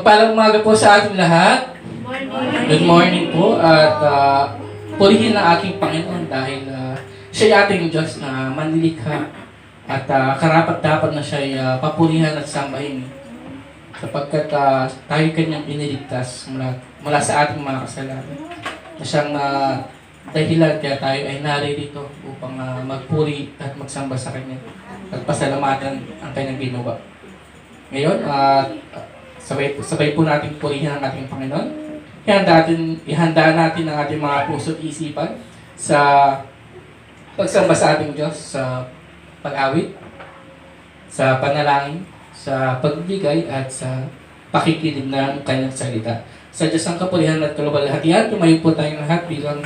Mapagpalang umaga po sa ating lahat. Good morning po at purihin ang aking Panginoon dahil siya ating Diyos na manlilikha at karapat-dapat na siya papurihan at sambahin sapagkat tayo kanyang iniligtas mula sa ating mga kasalanan. Na siyang dahilan kaya tayo ay naririto upang magpuri at magsamba sa Kanya at pasalamatan ang Kanyang ginawa. Ngayon, sabay po natin purihin ang ating Panginoon. Ihanda natin ang ating mga puso at isipan sa pagsamba sa ating Diyos, sa pag-awit, sa panalangin, sa pagbigay at sa pakikinig ng Kanyang salita. Sa Diyos ang kapurihan at kaluwalhatian, tumayo po tayong lahat bilang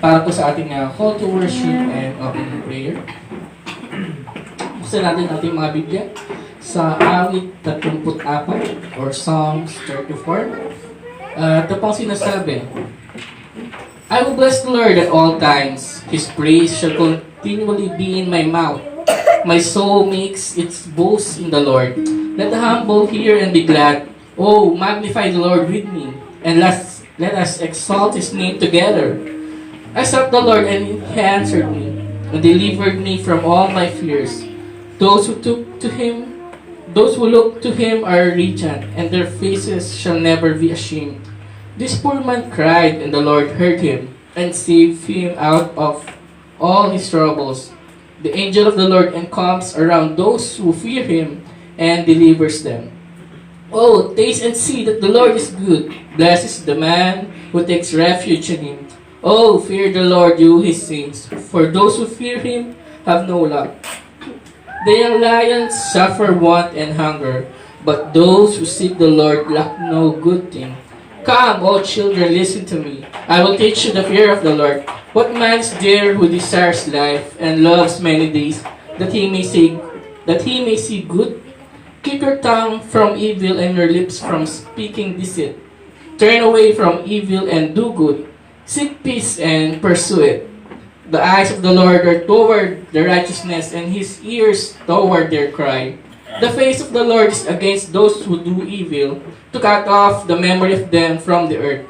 para po sa ating call to worship and opening prayer. Buksan natin ating mga Biblia sa awit 34 or Psalms 34. Ito pong sinasabi, I will bless the Lord at all times. His praise shall continually be in my mouth. My soul makes its boast in the Lord. Let the humble hear and be glad. Oh, magnify the Lord with me, and let us exalt His name together. I sought the Lord, and He answered me, and delivered me from all my fears. Those who look to Him are radiant, and their faces shall never be ashamed. This poor man cried, and the Lord heard him, and saved him out of all his troubles. The angel of the Lord encamps around those who fear Him, and delivers them. Oh, taste and see that the Lord is good. Blessed is the man who takes refuge in Him. Oh, fear the Lord, you His saints, for those who fear Him have no lack. The young lions suffer want and hunger, but those who seek the Lord lack no good thing. Come, O children, listen to me. I will teach you the fear of the Lord. What man is there who desires life and loves many days, that he may see good? Keep your tongue from evil and your lips from speaking deceit. Turn away from evil and do good. Seek peace and pursue it. The eyes of the Lord are toward the righteousness, and His ears toward their cry. The face of the Lord is against those who do evil, to cut off the memory of them from the earth.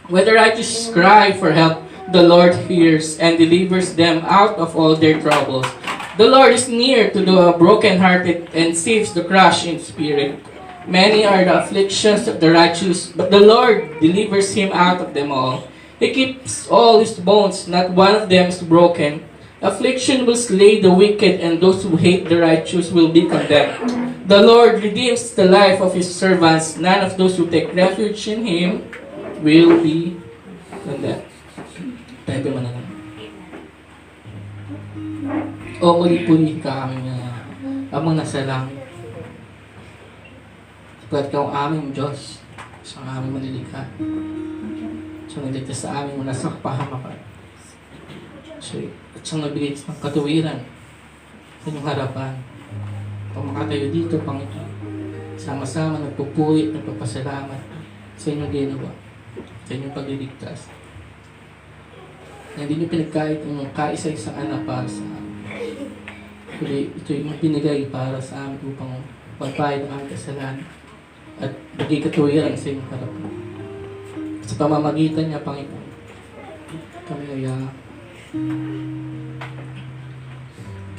When the righteous cry for help, the Lord hears and delivers them out of all their troubles. The Lord is near to the brokenhearted and saves the crushed in spirit. Many are the afflictions of the righteous, but the Lord delivers him out of them all. He keeps all his bones, not one of them is broken. Affliction will slay the wicked, and those who hate the righteous will be condemned. The Lord redeems the life of His servants. None of those who take refuge in Him will be condemned. Tayo pa mananang. O muli-puli ka aming amang nasa langit. Sapagkat Ikaw ang aming Diyos, siyang aming manilikha. Siyang niligtas sa amin mula sa kapahamakan. At siyang nabigay ng katuwiran sa inyong harapan. Kung makatayo dito, Panginoon, sama-sama nagpupuri, nagpapasalamat sa inyong ginawa, sa inyong pagliligtas. Na hindi niyo pinagkait ang kaisa-isang anak para sa amin. Kundi ito yung binigay para sa amin upang pagpahid ang aming kasalanan at bigay katuwiran sa inyong harapan. Sa pamamagitan niya, Panginoon, kami ay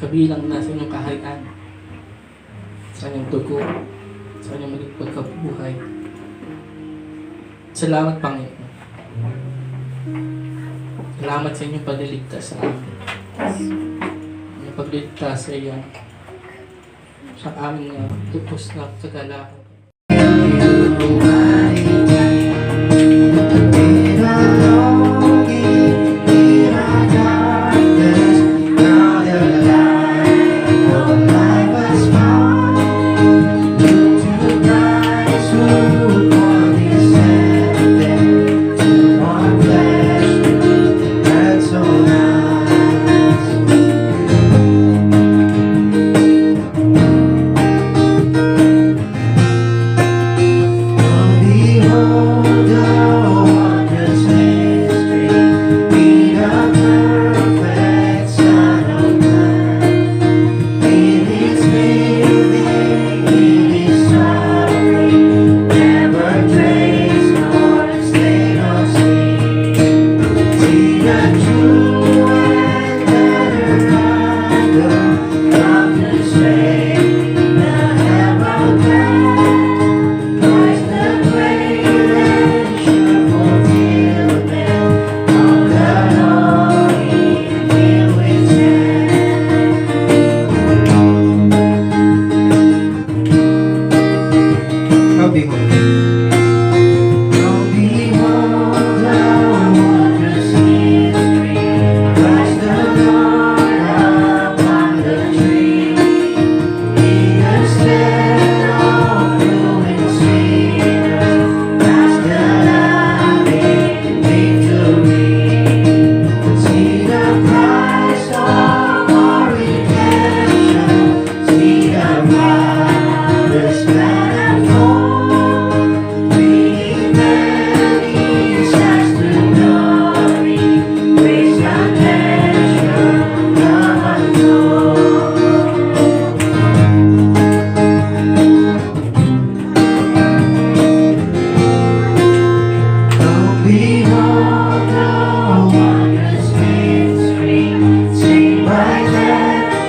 kabilang na sa inyong kaharian, sa inyong dugo, sa inyong maging pagkabuhay. Salamat, Panginoon. Salamat sa inyong pagliligtas sa amin. Ang pagliligtas ay sa aming tupos na kagalakan.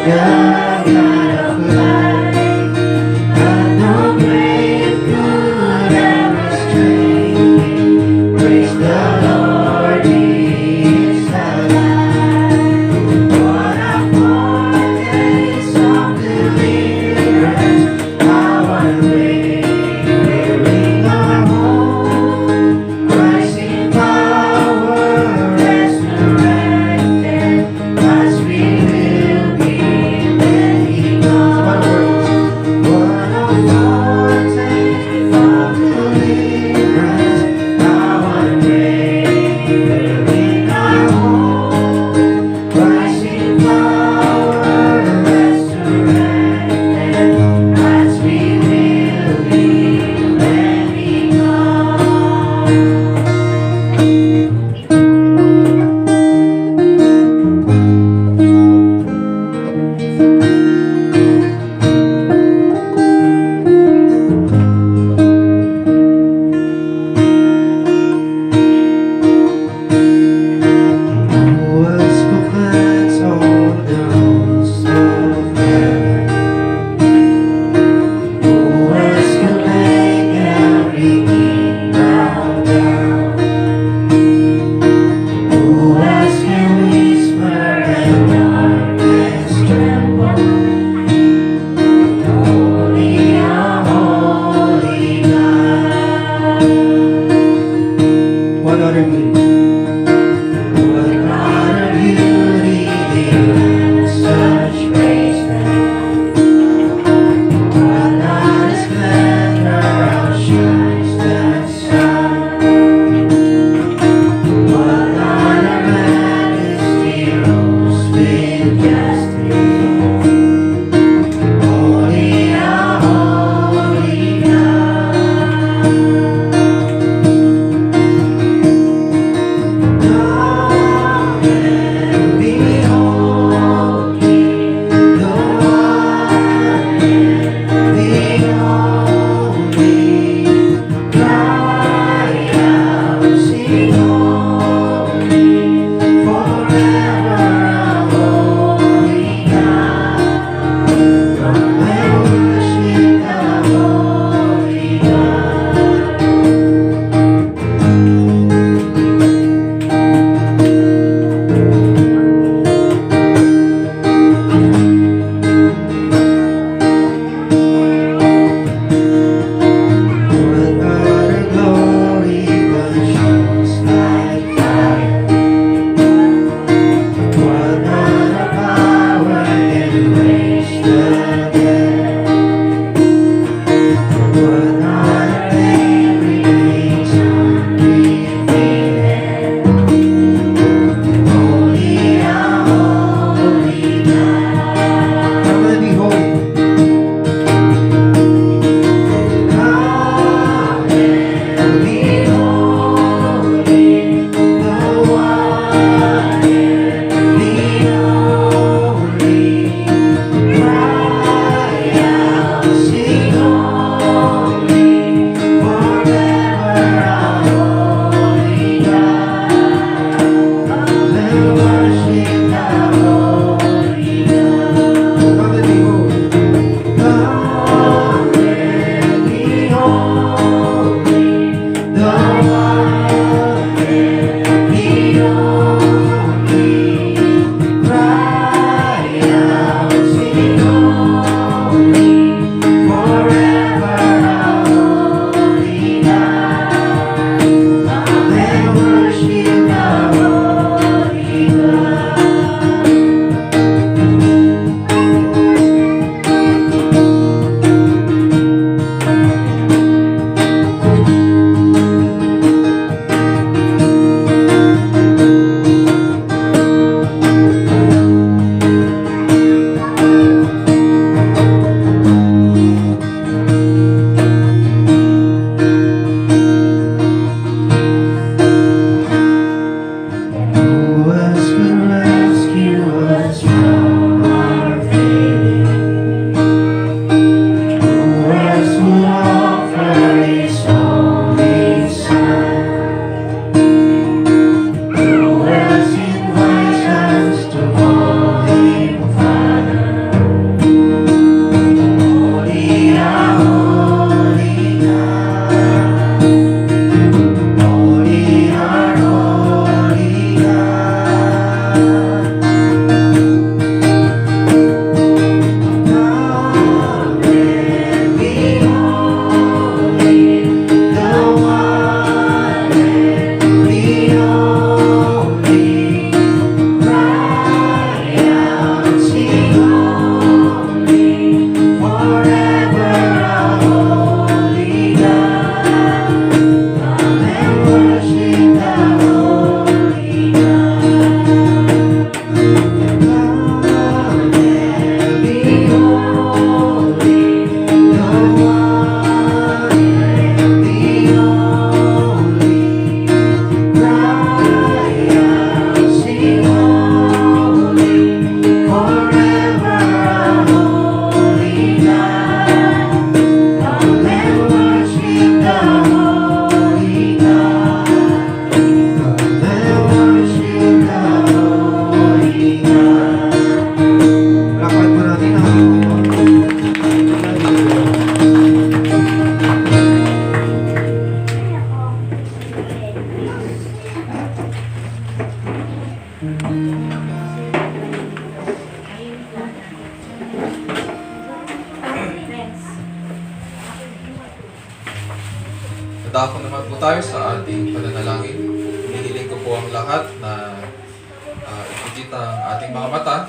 God of life, that no grave could ever strain. Praise the Lord, He is alive. What a foretaste of deliverance, power and wearing our home. Christ in power, resurrected, as we will be when He comes. What a foretaste of deliverance, power and wearing our home. Christ in power, resurrected, as we will be when He comes. Was cleanse on the rose of heaven. Who else can make every king bow down? Who else can whisper and darkness tremble? Only our holy God. What other beauty? What other beauty demands such praise then? What other splendor outshines the sun? What other majesty rules with justice? Only our holy God. Come and behold Him, the one and the only. Cry out, sing holy, forever our holy Dadako naman po tayo sa ating pananalangin. Hinihiling ko po ang lahat na ipigit ang ating mga mata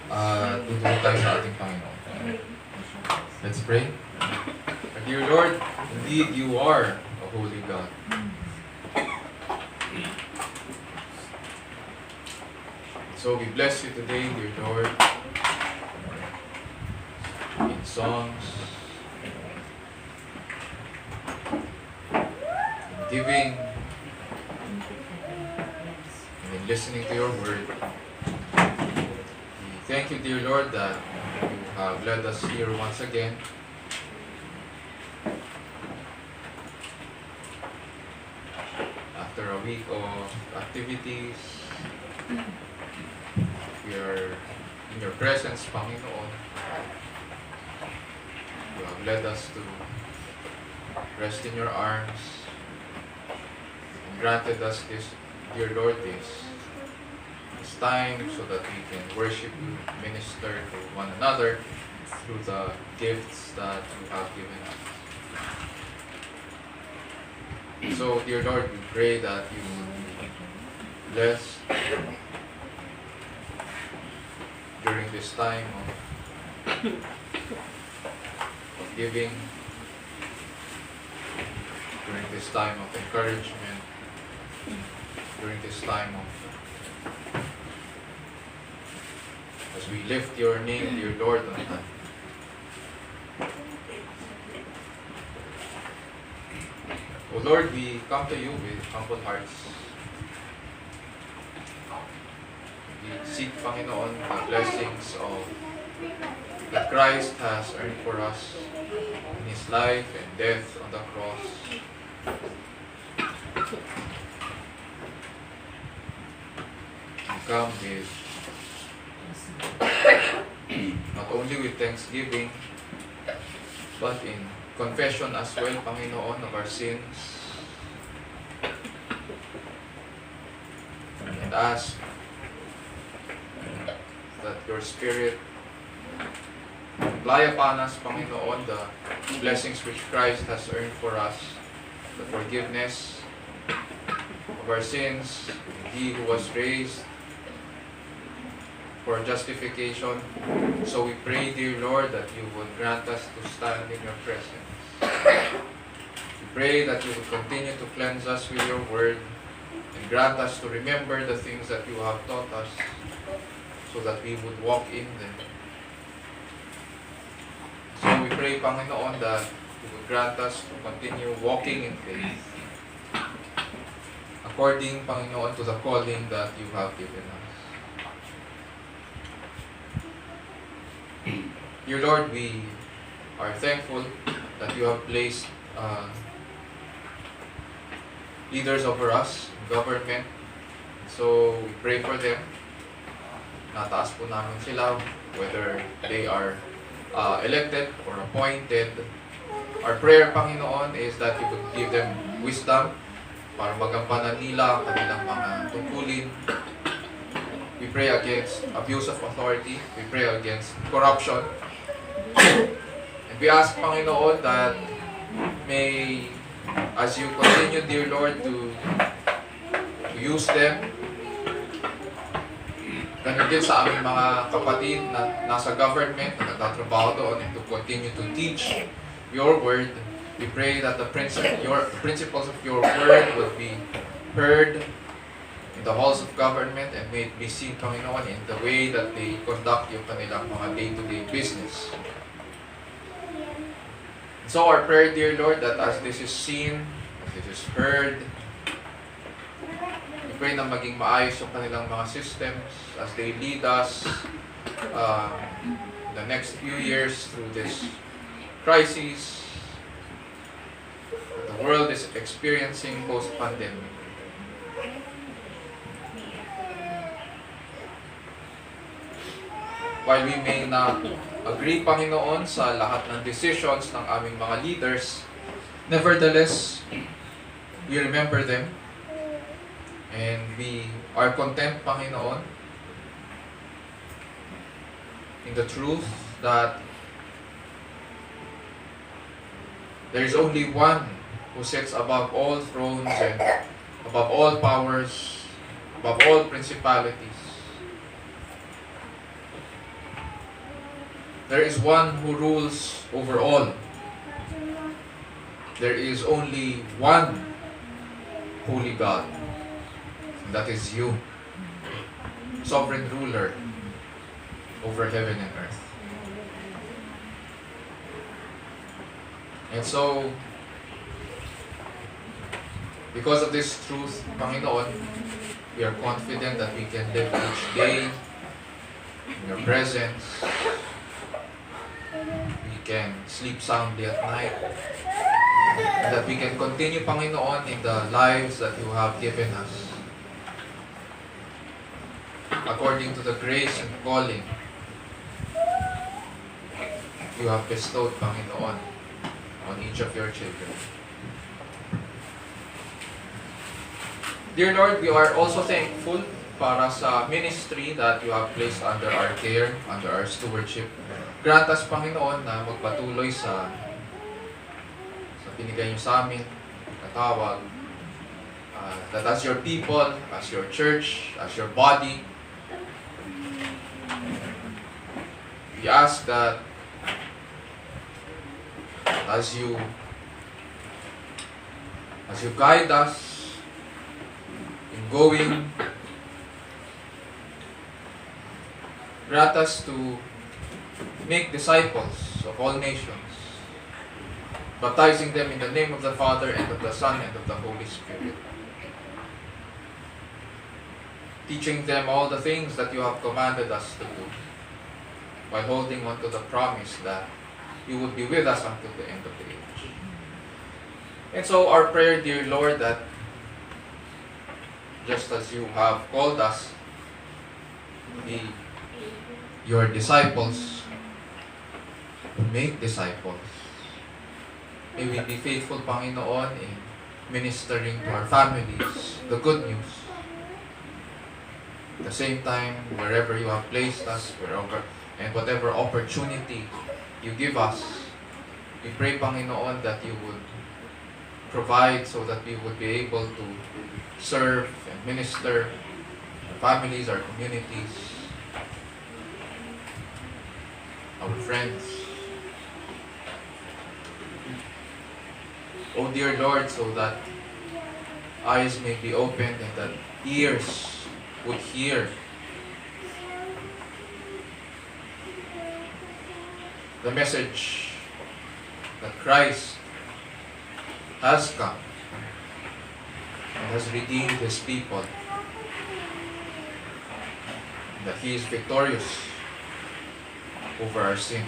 at tutuwa tayo sa ating Panginoon. Let's pray. Our dear Lord, indeed you are a holy God. So we bless you today, dear Lord, in songs, in giving, and in listening to your word. We thank you, dear Lord, that you have led us here once again. After a week of activities, we are in your presence, Panginoon. You have led us to rest in your arms and granted us this, dear Lord, this time so that we can worship you, minister to one another through the gifts that you have given us. So, dear Lord, we pray that you bless during this time of giving, during this time of encouragement, during this time of as we lift your name, dear Lord, on high. O Lord, we come to you with humble hearts. We seek, Panginoon, the blessings of that Christ has earned for us in His life and death on the cross. We come with not only with thanksgiving, but in confession as well, Panginoon, of our sins. And ask that your Spirit apply upon us, Panginoon, the blessings which Christ has earned for us, the forgiveness of our sins, He who was raised for justification. So we pray, dear Lord, that you would grant us to stand in your presence. We pray that you would continue to cleanse us with your word and grant us to remember the things that you have taught us so that we would walk in them. So we pray, Panginoon, that you would grant us to continue walking in faith according, Panginoon, to the calling that you have given us. Dear Lord, we are thankful that you have placed leaders over us in government. So we pray for them. Nataas po namin sila, whether they are elected or appointed. Our prayer, Panginoon, is that you would give them wisdom para magampanan nila ang kanilang mga tungkulin. We pray against abuse of authority. We pray against corruption. And we ask, Panginoon, that may, as you continue, dear Lord, to use them, ganun din sa aming mga kapatid na nasa government, na nagtatrabaho doon, and to continue to teach your word. We pray that the principles of your word will be heard in the halls of government and may it be seen, Panginoon, in the way that they conduct yung kanilang mga day-to-day business. So our prayer, dear Lord, that as this is seen, as this is heard, we pray na maging maayos yung kanilang mga systems as they lead us the next few years through this crisis that the world is experiencing post-pandemic. While we may not agree, Panginoon, sa lahat ng decisions ng aming mga leaders, nevertheless, we remember them And we are content, Panginoon, in the truth that there is only one who sits above all thrones and above all powers, above all principalities. There is one who rules over all. There is only one holy God, and that is you, sovereign ruler over heaven and earth. And so, because of this truth, Panginoon, we are confident that we can live each day in your presence. We can sleep soundly at night. And that we can continue, Panginoon, in the lives that you have given us. According to the grace and calling you have bestowed, Panginoon, on each of your children. Dear Lord, we are also thankful para sa ministry that you have placed under our care, under our stewardship. Grant us, Panginoon, na magpatuloy sa binigay niyo sa amin, katawag, that as your people, as your church, as your body, we ask that as you guide us in going, grant us to make disciples of all nations, baptizing them in the name of the Father, and of the Son, and of the Holy Spirit. Teaching them all the things that you have commanded us to do, while holding on to the promise that you would be with us until the end of the age. And so our prayer, dear Lord, that just as you have called us to be your disciples, to make disciples, may we be faithful, Panginoon, in ministering to our families the good news. At the same time, wherever you have placed us, wherever and whatever opportunity you give us, we pray, Panginoon, that you would provide so that we would be able to serve and minister our families, our communities, our friends. Oh dear Lord, so that eyes may be opened and that ears would hear the message that Christ has come and has redeemed His people, and that He is victorious over our sins.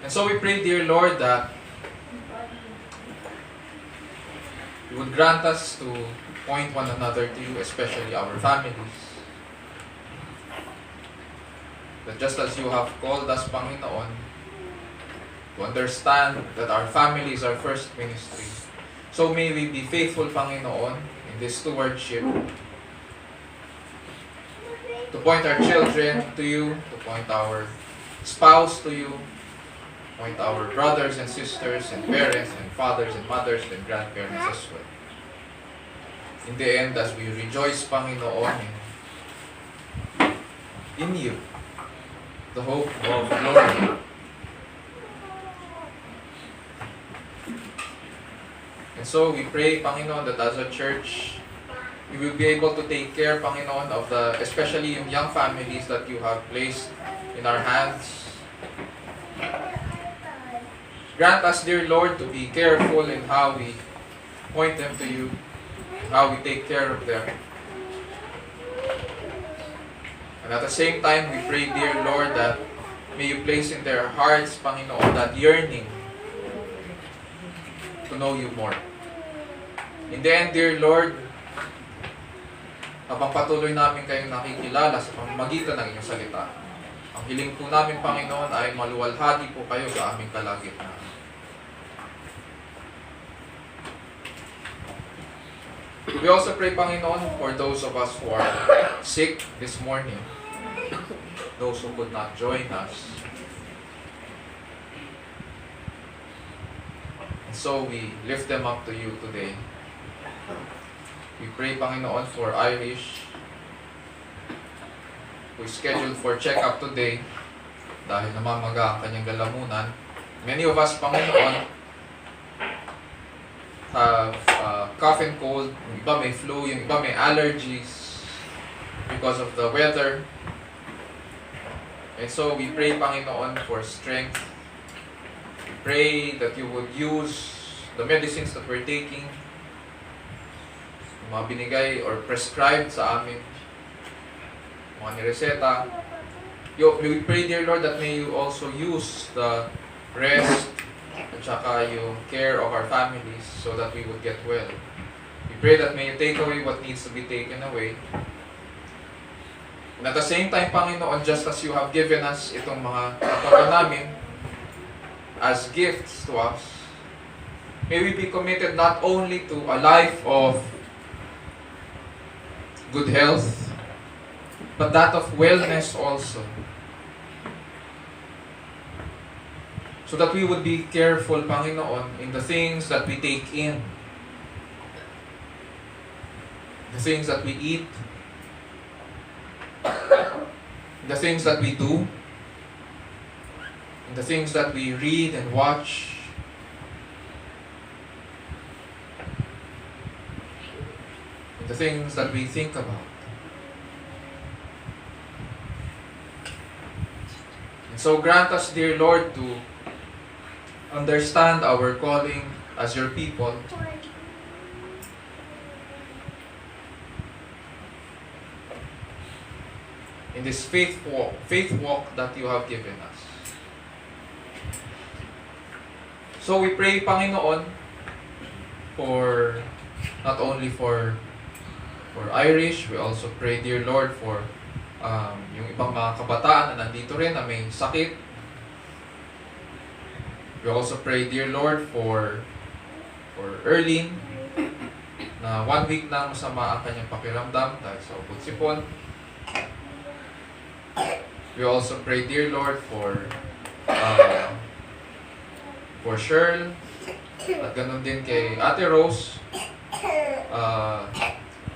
And so we pray, dear Lord, that you would grant us to point one another to you, especially our families. That just as you have called us, Panginoon, to understand that our family is our first ministry, so may we be faithful, Panginoon, in this stewardship, to point our children to you, to point our spouse to you, point our brothers and sisters and parents and fathers and mothers and grandparents as well. In the end, as we rejoice, Panginoon, in you, the hope of glory. And so we pray, Panginoon, that as a church, we will be able to take care, Panginoon, of especially yung young families that you have placed in our hands. Grant us, dear Lord, to be careful in how we point them to you, how we take care of them. And at the same time, we pray, dear Lord, that may you place in their hearts, Panginoon, that yearning to know you more. In the end, dear Lord, habang patuloy namin kayong nakikilala sa pamamagitan ng inyong salita, ang hiling po namin, Panginoon, ay maluwalhati po kayo sa aming kalagitnaan. We also pray, Panginoon, for those of us who are sick this morning, those who could not join us. And so we lift them up to you today. We pray, Panginoon, for Irish, who is scheduled for check-up today dahil namamaga ang kanyang lalamunan. Many of us, Panginoon, have cough and cold, yung iba may flu, yung iba may allergies because of the weather. And so we pray, Panginoon, for strength. We pray that you would use the medicines that we're taking, yung mga binigay or prescribed sa amin, mga nireseta. We pray, dear Lord, that may you also use the rest at saka yung care of our families so that we would get well. We pray that may you take away what needs to be taken away. And at the same time, Panginoon, just as you have given us itong mga katawan namin as gifts to us, may we be committed not only to a life of good health, but that of wellness also. So that we would be careful, Panginoon, in the things that we take in, the things that we eat, the things that we do, and the things that we read and watch. And the things that we think about. And so grant us, dear Lord, to understand our calling as your people. In this faith walk that you have given us. So we pray, Panginoon, for not only for Irish, we also pray, dear Lord, for yung ibang mga kabataan na nandito rin na may sakit. We also pray, dear Lord, for Erlene, na 1 week na masama ang kanyang pakiramdam dahil sa upod sipon. We also pray, dear Lord, for Cheryl, at ganun din kay Ate Rose,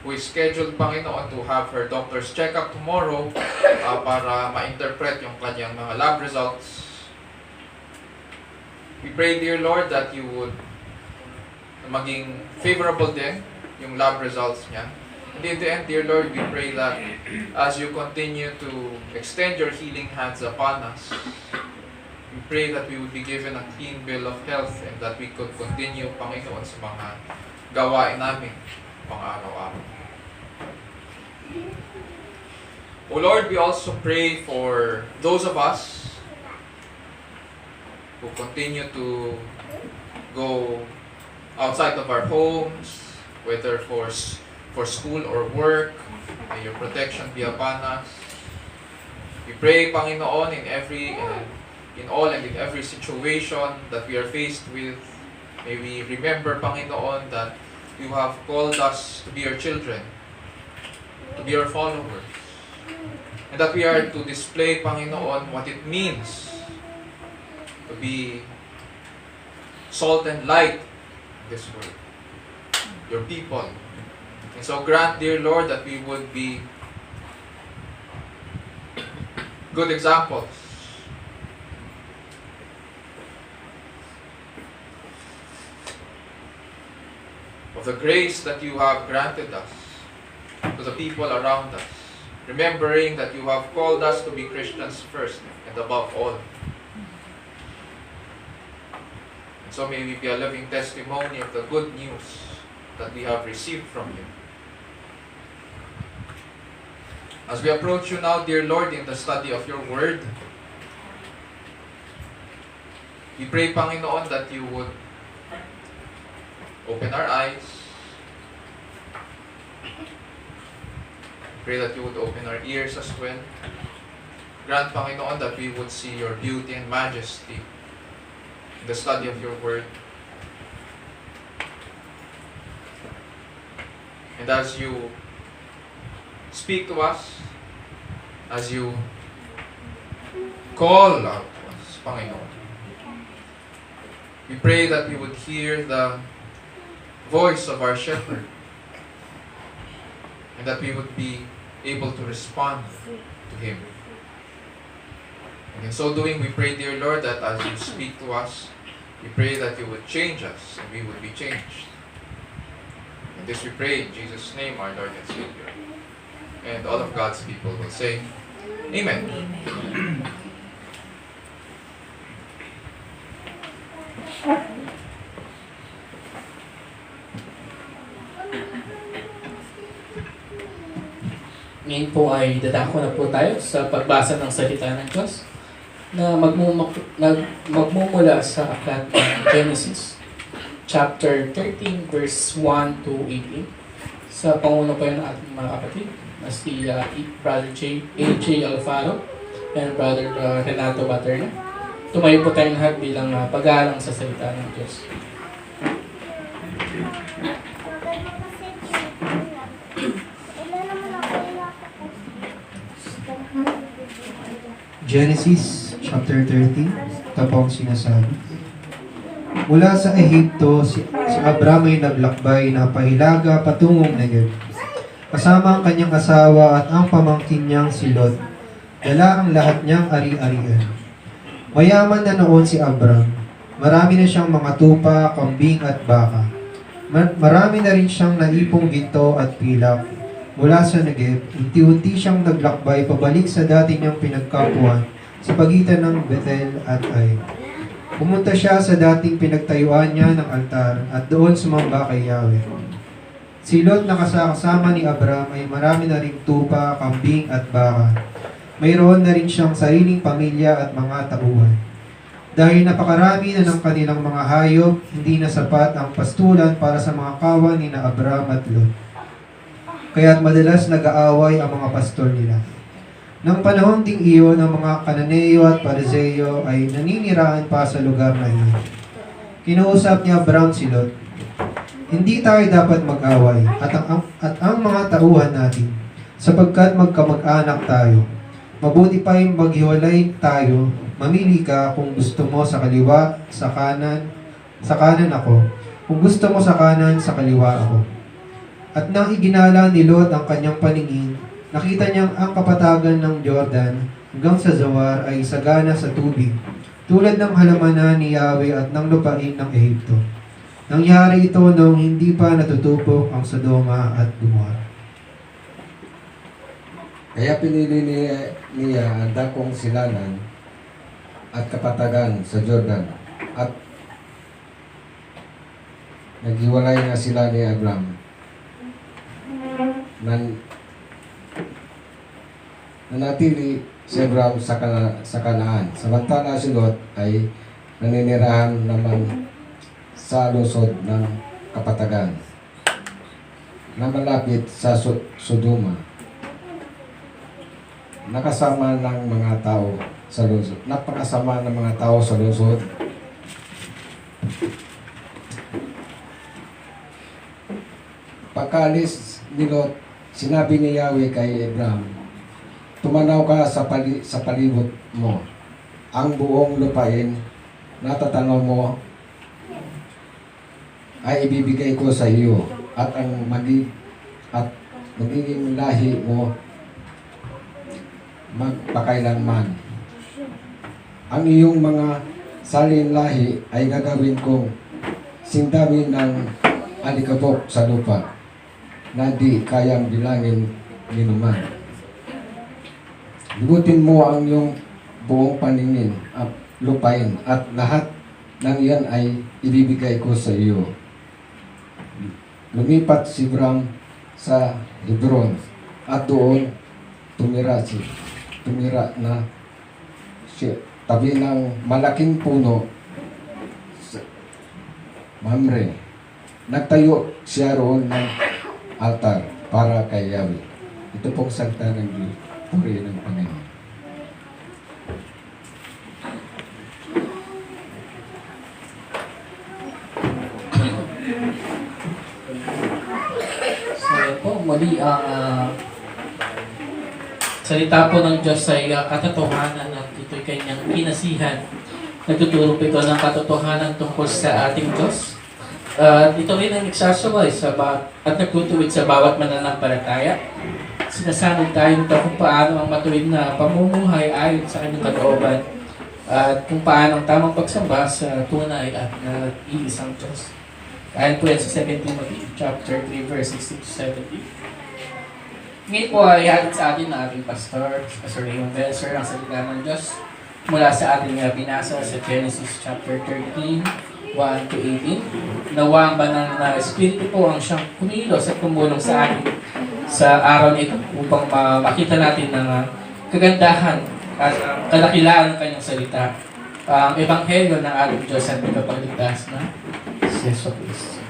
who is scheduled, Panginoon, to have her doctor's check-up tomorrow para ma-interpret yung kanyang mga lab results. We pray, dear Lord, that you would maging favorable din yung lab results niya. And in the end, dear Lord, we pray that as you continue to extend your healing hands upon us, we pray that we would be given a clean bill of health and that we could continue, Panginoon, sa mga gawain namin pang-araw-araw. O Lord, we also pray for those of us who continue to go outside of our homes, whether for school or work. May your protection be upon us. We pray, Panginoon, in all and in every situation that we are faced with, may we remember, Panginoon, that you have called us to be your children, to be your followers, and that we are to display, Panginoon, what it means to be salt and light in this world, your people. And so grant, dear Lord, that we would be good examples of the grace that you have granted us to the people around us, remembering that you have called us to be Christians first and above all. So may we be a living testimony of the good news that we have received from you. As we approach you now, dear Lord, in the study of your word, we pray, Panginoon, that you would open our eyes. Pray that you would open our ears as well. Grant, Panginoon, that we would see your beauty and majesty in the study of your word. And as you speak to us, as you call out to us, Panginoon, we pray that we would hear the voice of our shepherd and that we would be able to respond to him. And in so doing, we pray, dear Lord, that as you speak to us, we pray that you would change us and we would be changed. And this we pray in Jesus' name, our Lord and Savior. And all of God's people will say, Amen. Ngayon po ay dadako na po tayo sa pagbasa ng salita ng Diyos na magmumula sa aklat ng Genesis chapter 13 verse 1 to 18. Sa pangulo po ng ating mga kapatid na si Brother A.J. Alfaro and Brother Renato Baterna. Tumayo po tayong lahat bilang pag-aalang sa salita ng Diyos. Genesis chapter 13, ito po ang sinasabi. Mula sa Ehipto, si Abram ay naglakbay na pahilaga patungong Negev. Kasama ang kanyang asawa at ang pamangkin niyang si Lot. Dala ang lahat niyang ari-arian. Mayaman na noon si Abram. Marami na siyang mga tupa, kambing at baka. Marami na rin siyang naipong ginto at pilak. Mula sa Negev, unti-unti siyang naglakbay pabalik sa dati niyang pinagkapuan sa pagitan ng Bethel at Ai. Pumunta siya sa dating pinagtayuan niya ng altar at doon sumamba kay Yahweh. Si Lot na kasama ni Abram ay marami na ring tupa, kambing at baka. Mayroon na rin siyang sariling pamilya at mga tauhan. Dahil napakarami na ng kanilang mga hayop, hindi na sapat ang pastulan para sa mga kawan ni na Abram at Lot. Kaya't madalas nag-aaway ang mga pastor nila. Nang panahon ding iyon, ang mga Kananeo at Parizeo ay naninirahan pa sa lugar na iyon. Kinuusap niya Abram si Lot, hindi tayo dapat mag-away at ang mga tauhan natin, sapagkat magkamag-anak tayo. Mabuti pa yung maghiwalay tayo, mamili ka kung gusto mo sa kaliwa, sa kanan ako. Kung gusto mo sa kanan, sa kaliwa ako. At nang iginala ni Lot ang kanyang paningin, nakita niyang ang kapatagan ng Jordan hanggang sa Zoar ay sagana sa tubig, tulad ng halamanan ni Yahweh at ng lupain ng Ehipto. Nangyari ito noong hindi pa natutupok ang Sodoma at Gomorrah. Kaya pinili niya ang dakong silangan at kapatagan sa Jordan at naghiwalay na sila ni Abram. Nanatili si Abram sa Kanaan. Samantala si Lot ay naninirahan naman sa lungsod ng kapatagan na malapit sa Sodoma. Napakasama ng mga tao sa lungsod. Pagkaalis ni Lot, sinabi ni Yahweh kay Abram, tumanaw ka sa palibot mo. Ang buong lupain na tatanaw mo ay ibibigay ko sa iyo at magiging lahi mo magpakailanman. Ang iyong mga salin lahi ay gagawin kong sindami ng alikabok sa lupa na di kayang bilangin ni naman. Libutin mo ang iyong buong paningin at lupain at lahat ng iyan ay ibibigay ko sa iyo. Lumipat si Abram sa Hebron at doon tumira na siya tabi ng malaking puno sa Mamre. Nagtayo siya roon ng altar para kay Yahweh. Ito pong salita ng Diyos. Puri ng Panginoon. So, muli ang salita po ng Diyos ay katotohanan at ito'y kanyang pinasihan. Nagtuturo po ito ng katotohanan tungkol sa ating Diyos. At ito rin ang nagsasaway at nagtutuwid sa bawat mananampalataya. Sinasanod tayo nito kung paano ang matuwid na pamumuhay ayon sa kanyang kalooban at kung paano ang tamang pagsamba sa tunay at nag-iisang Diyos. Ayon po yan sa 2 Timothy chapter 3 verse 16 to 17. Ngayon po ay hatid sa atin ng ating pastor, Pastor Raymond Belser, ang salita ng Diyos mula sa ating binasa sa Genesis chapter 13, 1 to 18. Nawa ang banal na Espiritu po ang siyang kumilos at tumulong sa atin sa araw na ito upang makita natin ang kagandahan at kadakilaan ng kanyang salita. Ang Ebanghelyo ng ating Diyos at tagapagligtas na si Jesus Cristo.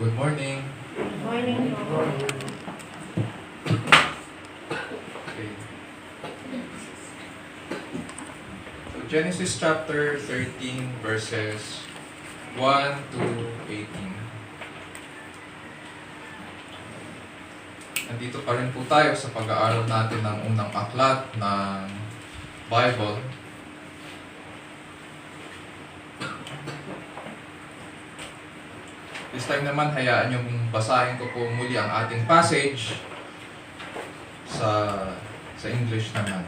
Good morning. Okay. So Genesis chapter 13 verses 1 to 18. Nandito pa rin po tayo sa pag-aaral natin ng unang aklat ng Bible. This time naman, hayaan nyo basahin ko po muli ang ating passage sa English naman.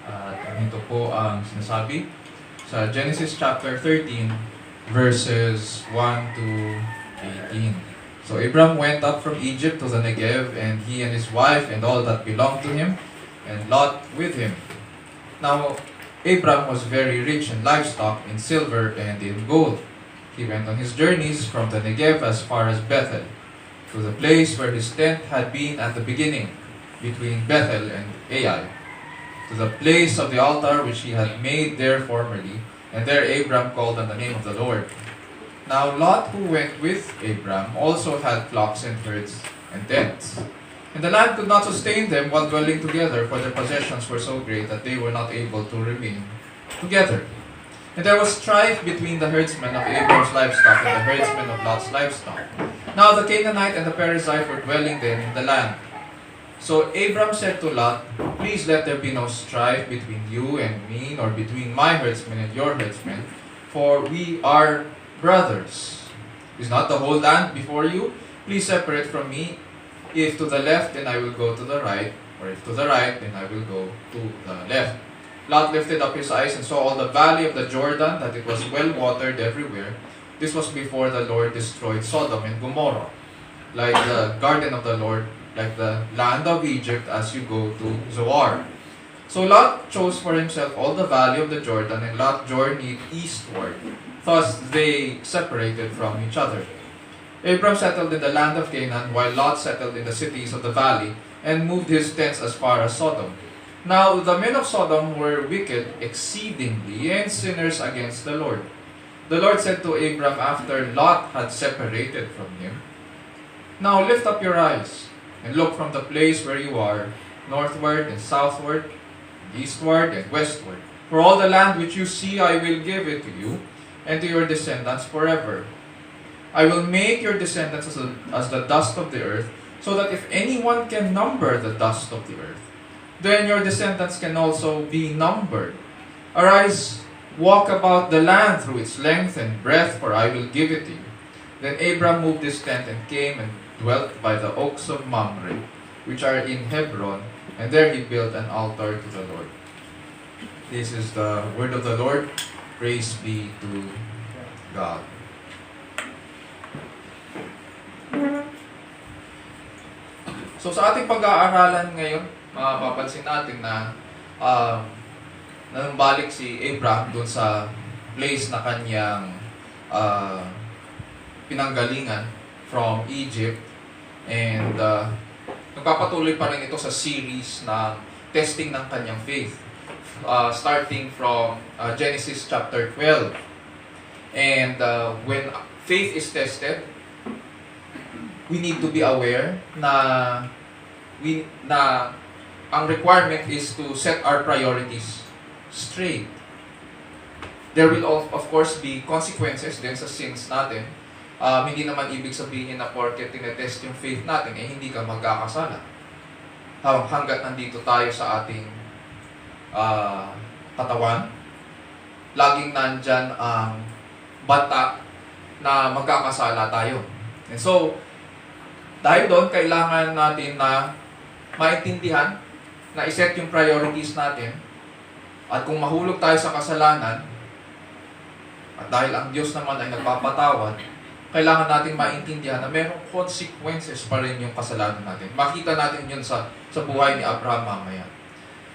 At ito po ang sinasabi sa Genesis chapter 13 verses 1 to 18. So Abram went up from Egypt to the Negev, and he and his wife and all that belonged to him, and Lot with him. Now Abram was very rich in livestock, in silver and in gold. He went on his journeys from the Negev as far as Bethel, to the place where his tent had been at the beginning, between Bethel and Ai, to the place of the altar which he had made there formerly, and there Abram called on the name of the Lord. Now Lot, who went with Abram, also had flocks and herds and tents. And the land could not sustain them while dwelling together, for their possessions were so great that they were not able to remain together. And there was strife between the herdsmen of Abram's livestock and the herdsmen of Lot's livestock. Now the Canaanite and the Perizzite were dwelling then in the land. So Abram said to Lot, "Please let there be no strife between you and me, nor between my herdsmen and your herdsmen, for we are brothers. Is not the whole land before you? Please separate from me. If to the left, then I will go to the right, or if to the right, then I will go to the left." Lot lifted up his eyes and saw all the valley of the Jordan, that it was well watered everywhere. This was before the Lord destroyed Sodom and Gomorrah. Like the garden of the Lord, like the land of Egypt as you go to Zoar. So Lot chose for himself all the valley of the Jordan, and Lot journeyed eastward. Thus they separated from each other. Abram settled in the land of Canaan, while Lot settled in the cities of the valley, and moved his tents as far as Sodom. Now the men of Sodom were wicked exceedingly, and sinners against the Lord. The Lord said to Abram after Lot had separated from him, "Now lift up your eyes, and look from the place where you are, northward and southward, and eastward and westward. For all the land which you see I will give it to you, and to your descendants forever. I will make your descendants as the dust of the earth, so that if anyone can number the dust of the earth, then your descendants can also be numbered. Arise, walk about the land through its length and breadth, for I will give it to you." Then Abram moved his tent and came and dwelt by the oaks of Mamre, which are in Hebron, and there he built an altar to the Lord. This is the word of the Lord. Praise be to God. So sa ating pag-aaralan ngayon, mapapansin natin na nanumbalik si Abram doon sa place na kanyang pinanggalingan from Egypt, and nagpapatuloy pa rin ito sa series na testing ng kanyang faith, starting from Genesis chapter 12. And when faith is tested, we need to be aware na ang requirement is to set our priorities straight. There will of course be consequences din sa sins natin. Hindi naman ibig sabihin na porket tinetest yung faith natin, hindi ka magkakasala. Hanggat nandito tayo sa ating katawan, laging nandyan ang bata na magkakasala tayo. And so, dahil doon, kailangan natin na maintindihan na iset yung priorities natin. At kung mahulog tayo sa kasalanan, at dahil ang Diyos naman ay nagpapatawad, kailangan natin maintindihan na mayroong consequences pa rin yung kasalanan natin. Makita natin yun sa buhay ni Abraham mamaya.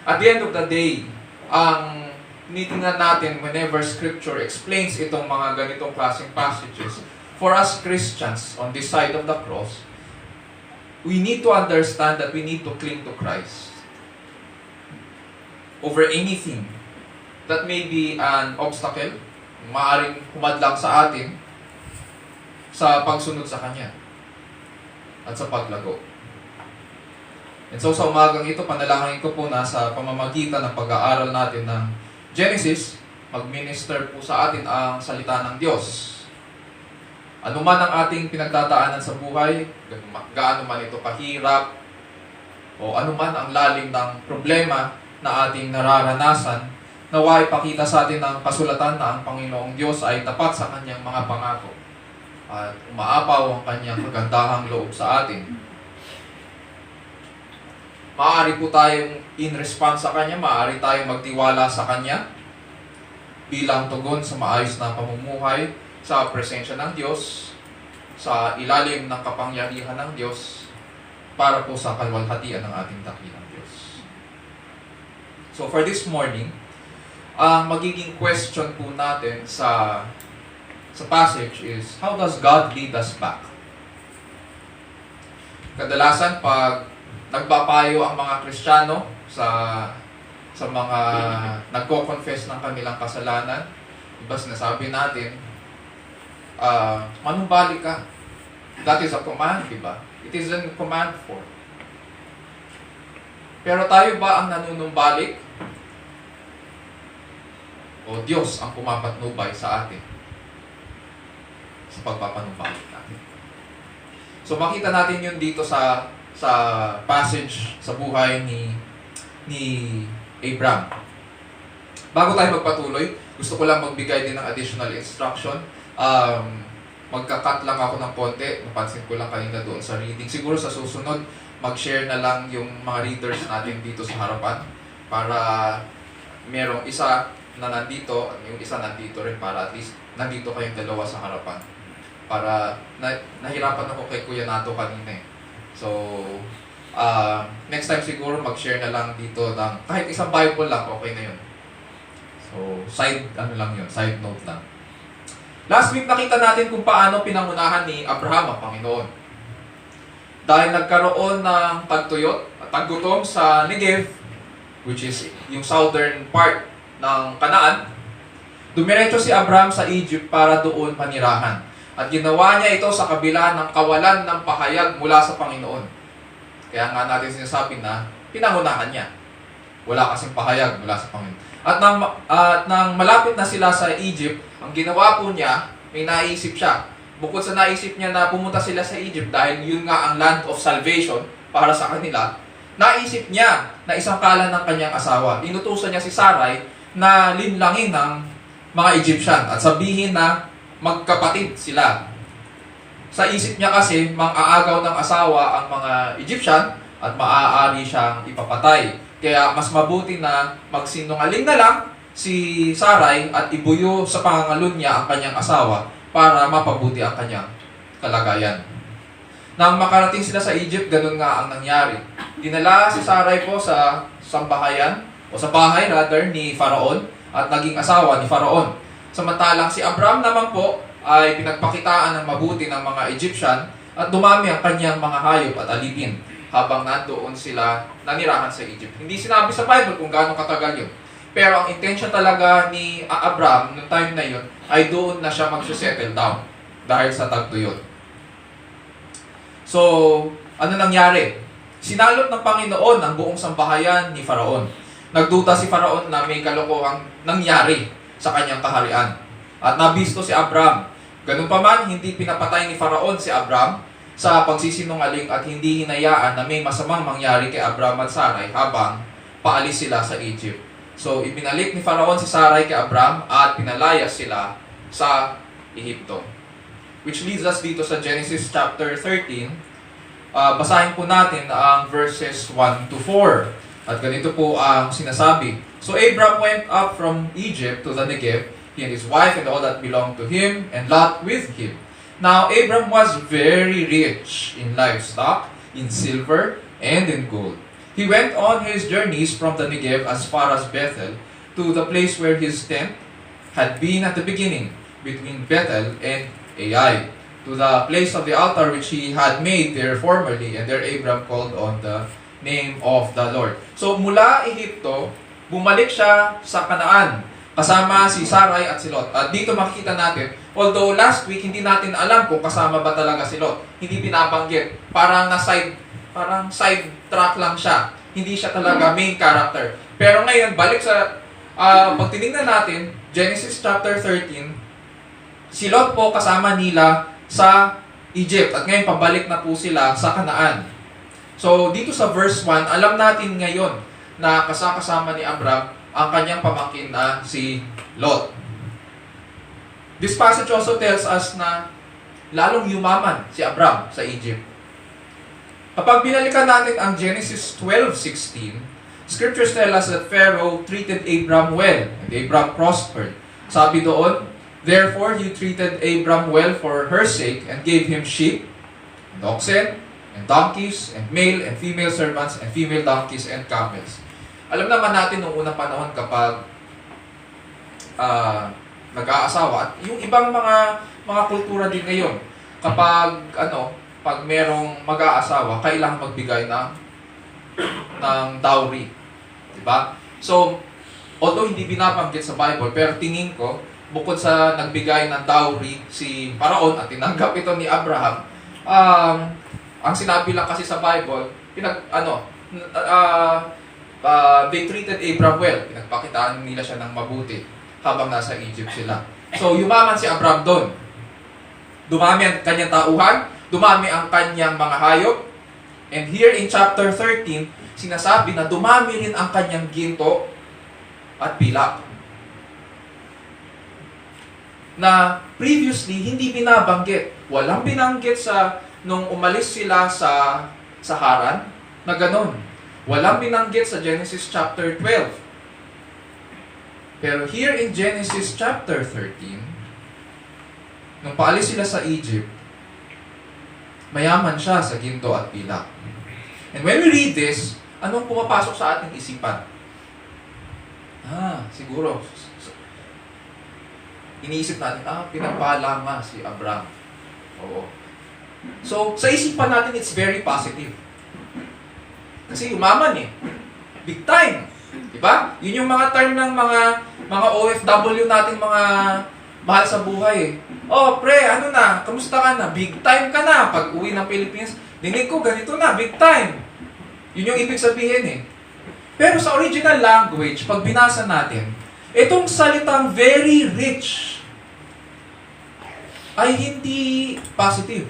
At the end of the day, ang tinitingnan natin whenever Scripture explains itong mga ganitong klaseng passages, for us Christians on this side of the cross, we need to understand that we need to cling to Christ over anything that may be an obstacle, maaaring humadlang sa atin sa pagsunod sa Kanya at sa paglago. And so sa umagang ito, panalangin ko po na sa pamamagitan ng pag-aaral natin ng Genesis, mag-minister po sa atin ang salita ng Diyos. Ano man ang ating pinagdadaanan sa buhay, gaano man ito kahirap, o ano man ang lalim ng problema na ating nararanasan, naway pakita sa atin ng kasulatan na ang Panginoong Diyos ay tapat sa Kanyang mga pangako at umaapaw ang Kanyang magandahang loob sa atin. Maaari po tayong in response sa Kanya, maaari tayong magtiwala sa Kanya bilang tugon sa maayos na pamumuhay sa presensya ng Diyos, sa ilalim ng kapangyarihan ng Diyos, para po sa kalwalhatian ng ating dakilang Diyos. So for this morning, ang magiging question po natin sa passage is, how does God lead us back? Kadalasan pag nagpapayo ang mga Kristiyano sa mga nagko-confess ng kanilang kasalanan, diba sinasabi natin, manumbalik ka. That is a command, diba? It is a command for. Pero tayo ba ang nanunumbalik? O Diyos ang pumapatnubay sa atin sa pagpapanumbalik natin? So makita natin yun dito sa passage sa buhay ni Abraham. Bago tayo magpatuloy, gusto ko lang magbigay din ng additional instruction. Magka-cut lang ako ng konti. Napansin ko lang kanina doon sa reading. Siguro sa susunod, mag-share na lang yung mga readers natin dito sa harapan para merong isa na nandito, yung isa nandito rin para at least nandito kayong dalawa sa harapan. Para nahirapan ako kay Kuya Nato kanina eh. So, next time siguro mag-share na lang dito ng kahit isang Bible lang, okay na yun. So, side note lang. Last week nakita natin kung paano pinangunahan ni Abraham ang Panginoon. Dahil nagkaroon ng tagtuyot at taggutom sa Negev, which is yung southern part ng Canaan, dumiretso si Abraham sa Egypt para doon panirahan. At ginawa niya ito sa kabila ng kawalan ng pahayag mula sa Panginoon. Kaya nga natin sinasabi na pinangunahan niya. Wala kasing pahayag mula sa Panginoon. At nang malapit na sila sa Egypt, ang ginawa po niya, may naisip siya. Bukod sa naisip niya na pumunta sila sa Egypt dahil yun nga ang land of salvation para sa kanila, naisip niya na isangkalan ng kanyang asawa. Inutusan niya si Sarai na linlangin ng mga Egyptian at sabihin na magkapatid sila. Sa isip niya kasi, mang-aagaw ng asawa ang mga Egyptian at maaari siyang ipapatay. Kaya mas mabuti na magsinungaling na lang si Sarai at ibuyo sa pangangalun niya ang kanyang asawa para mapabuti ang kanyang kalagayan. Nang makarating sila sa Egypt, ganun nga ang nangyari. Dinala si Sarai po sa sambahayan, o sa bahay rather, ni Faraon at naging asawa ni Faraon. Samantalang si Abraham naman po ay pinagpakitaan ng mabuti ng mga Egyptian at dumami ang kanyang mga hayop at alipin habang nandoon sila nanirahan sa Egypt. Hindi sinabi sa Bible kung gaano katagal yun. Pero ang intention talaga ni Abraham noong time na yun ay doon na siya mag-settle down dahil sa tagtuyot. So, ano nangyari? Sinalot ng Panginoon ang buong sambahayan ni Faraon. Nagduda si Faraon na may kalokohang nangyari sa kanyang kaharian. At nabisto si Abram. Ganun pa man, hindi pinapatay ni Faraon si Abram sa pagsisinungaling at hindi hinayaan na may masamang mangyari kay Abram at Sarai habang paalis sila sa Egypt. So, ibinalik ni Faraon si Sarai kay Abram at pinalayas sila sa Ehipto. Which leads us dito sa Genesis chapter 13. Basahin po natin ang verses 1 to 4. At ganito po ang sinasabi. So, Abram went up from Egypt to the Negev, he and his wife and all that belonged to him, and Lot with him. Now, Abram was very rich in livestock, in silver, and in gold. He went on his journeys from the Negev as far as Bethel, to the place where his tent had been at the beginning, between Bethel and Ai, to the place of the altar which he had made there formerly, and there Abram called on the name of the Lord. So, mula Ehipto, bumalik siya sa Kanaan, kasama si Sarai at si Lot. At dito makikita natin, although last week hindi natin alam kung kasama ba talaga si Lot. Hindi binabanggit. Parang side track lang siya. Hindi siya talaga main character. Pero ngayon, balik sa, pag tinignan natin, Genesis chapter 13, si Lot po kasama nila sa Egypt. At ngayon, pabalik na po sila sa Kanaan. So, dito sa verse 1, alam natin ngayon na kasama ni Abram ang kanyang pamangkin na si Lot. This passage also tells us na lalong yumaman si Abram sa Egypt. Kapag binalikan natin ang Genesis 12:16, scriptures tell us that Pharaoh treated Abram well, and Abram prospered. Sabi doon, therefore he treated Abram well for her sake, and gave him sheep, and oxen, and donkeys, and male and female servants, and female donkeys, and camels. Alam naman natin noong unang panahon kapag nag-aasawa at yung ibang mga kultura din ngayon, kapag pag merong mag-aasawa, kailangan magbigay ng dowry. Diba? So, although hindi binabanggit sa Bible, pero tingin ko, bukod sa nagbigay ng dowry si Faraon at tinanggap ito ni Abraham, ang sinabi lang kasi sa Bible, they treated Abram well. Pinagpakitaan nila siya ng mabuti habang nasa Egypt sila. So, yumaman si Abram doon. Dumami ang kanyang tauhan, dumami ang kanyang mga hayop. And here in chapter 13, sinasabi na dumami rin ang kanyang ginto at pilak. Na previously, hindi binabanggit. Walang binanggit nung umalis sila sa Haran na ganon. Walang binanggit sa Genesis chapter 12. Pero here in Genesis chapter 13, nung paalis sila sa Egypt, mayaman siya sa ginto at pilak. And when we read this, anong pumapasok sa ating isipan? Siguro, iniisip natin, pinagpala nga si Abram. Oo. So, sa isipan natin, it's very positive. Kasi umaman Big time. Diba? Yun yung mga term ng mga OFW nating mga mahal sa buhay Oh, pre, kamusta ka na? Big time ka na. Pag uwi ng Pilipinas, dinig ko, ganito na, big time. Yun yung ibig sabihin Pero sa original language, pag binasa natin, itong salitang very rich ay hindi positive.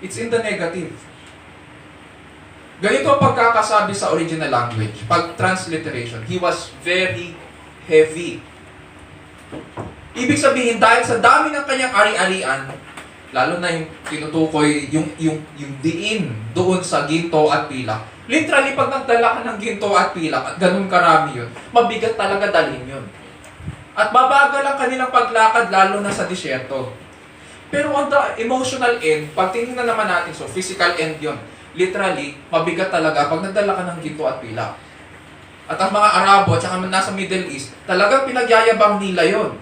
It's in the negative. Ganito ang pagkakasabi sa original language. Pag transliteration, he was very heavy. Ibig sabihin, dahil sa dami ng kanyang ari-arian, lalo na yung tinutukoy, yung diin doon sa ginto at pilak. Literally, pag nagdala ka ng ginto at pilak, at ganun karami yun, mabigat talaga dalhin yun. At babagal ang kanilang paglakad, lalo na sa disyerto. Pero on the emotional end, pag tingnan naman natin, so physical end yun. Literally, mabigat talaga pag nagdala ka ng ginto at pilak. At ang mga Arabo at saka nasa Middle East, talagang pinagyayabang nila yon.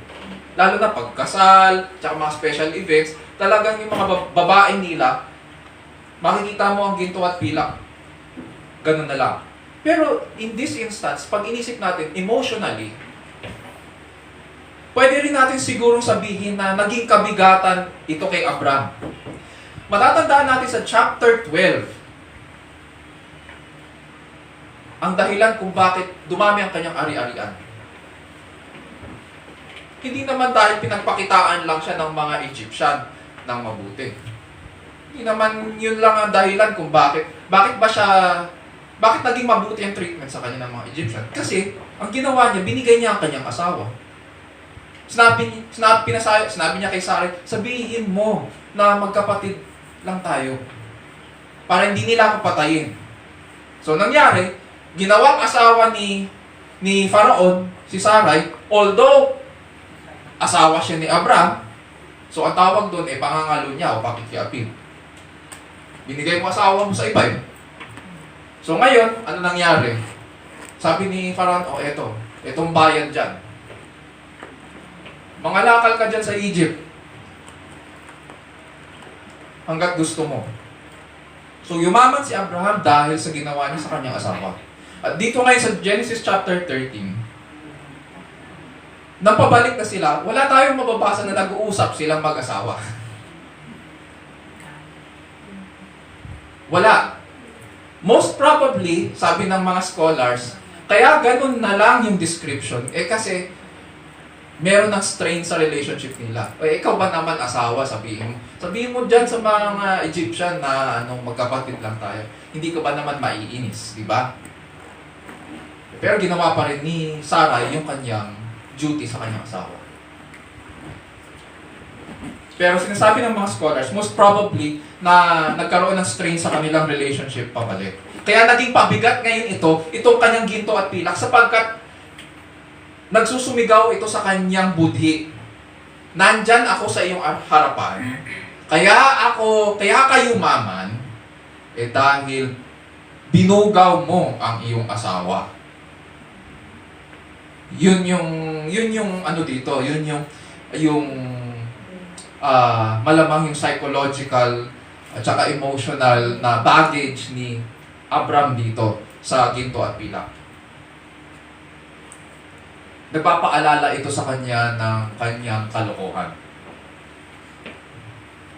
Lalo na pagkasal, tsaka mga special events, talagang yung mga babae nila, makikita mo ang ginto at pilak. Ganun na lang. Pero in this instance, pag inisip natin emotionally, pwede rin natin sigurong sabihin na naging kabigatan ito kay Abram. Matatandaan natin sa chapter 12, ang dahilan kung bakit dumami ang kanyang ari-arian. Hindi naman dahil pinagpakitaan lang siya ng mga Egyptian ng mabuti. Hindi naman yun lang ang dahilan kung bakit naging mabuti ang treatment sa kanya ng mga Egyptian. Kasi, ang ginawa niya, binigay niya ang kanyang asawa. Sinabi niya kay Sarai, sabihin mo na magkapatid lang tayo. Para hindi nila ako patayin. So, nangyari, ginawang asawa ni Faraon, si Sarai, although asawa siya ni Abraham, so ang tawag doon pangangalo niya o pakikiapid. Binigay mo asawa mo sa iba eh. So ngayon, ano nangyari? Sabi ni Faraon, etong bayan dyan. Mangalakal ka dyan sa Egypt. Hanggat gusto mo. So yumaman si Abraham dahil sa ginawa niya sa kanyang asawa. At dito ngayon sa Genesis chapter 13, napabalik na sila, wala tayong mababasa na nag-uusap silang mag-asawa. Wala. Most probably, sabi ng mga scholars, kaya ganun na lang yung description. Kasi, meron ng strain sa relationship nila. Ikaw ba naman asawa, sabihin mo dyan sa mga Egyptian na magkapatid lang tayo. Hindi ka ba naman maiinis, di ba? Pero ginawa pa rin ni Sarah yung kanyang duty sa kanyang asawa. Pero sinasabi ng mga scholars, most probably na nagkaroon ng strain sa kanilang relationship pabalik. Kaya naging pabigat ngayon itong kanyang ginto at pilak sapagkat nagsusumigaw ito sa kanyang budhi. Nandyan ako sa iyong harapan. Kaya kayo maman, dahil binugaw mo ang iyong asawa. Yun yung ano dito, yun yung malamang yung psychological at saka emotional na baggage ni Abraham dito sa ginto at pilak. Nagpapaalala ito sa kanya ng kanyang kalokohan.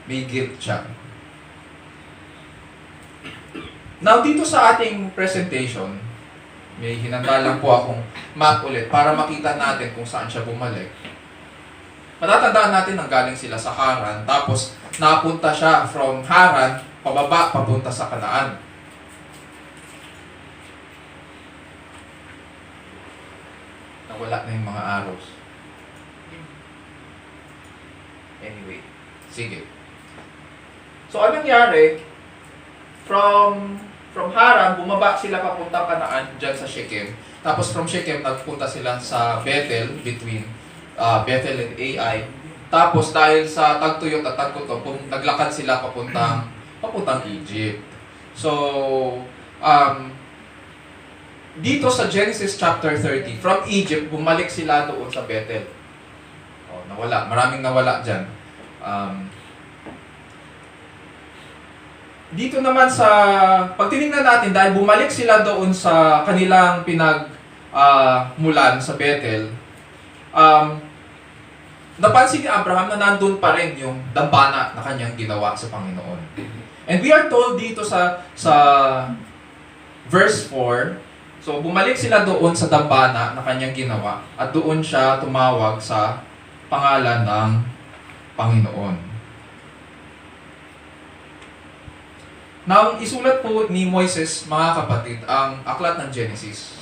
May guilt siya. Now, dito sa ating presentation, may hinanda lang po akong map ulit para makita natin kung saan siya bumalik. Matatandaan natin nang galing sila sa Haran, tapos napunta siya from Haran, pababa, papunta sa Kanaan. Nawala na yung mga arrows. Anyway, sige. So, anong nangyari? From Haran, bumaba sila papunta Kanaan, dyan sa Shechem. Tapos from Shechem, nagpunta sila sa Bethel, between Bethel and Ai. Tapos dahil sa tagtuyot at tagkuto, naglakad sila papuntang Egypt. So, dito sa Genesis chapter 30, from Egypt, bumalik sila doon sa Bethel. Nawala. Maraming nawala dyan. Dito naman pag tinignan natin, dahil bumalik sila doon sa kanilang mulan sa Bethel, napansin ni Abraham na nandun pa rin yung dambana na kanyang ginawa sa Panginoon. And we are told dito sa verse 4, so bumalik sila doon sa dambana na kanyang ginawa at doon siya tumawag sa pangalan ng Panginoon. Nang isulat po ni Moises, mga kapatid, ang aklat ng Genesis,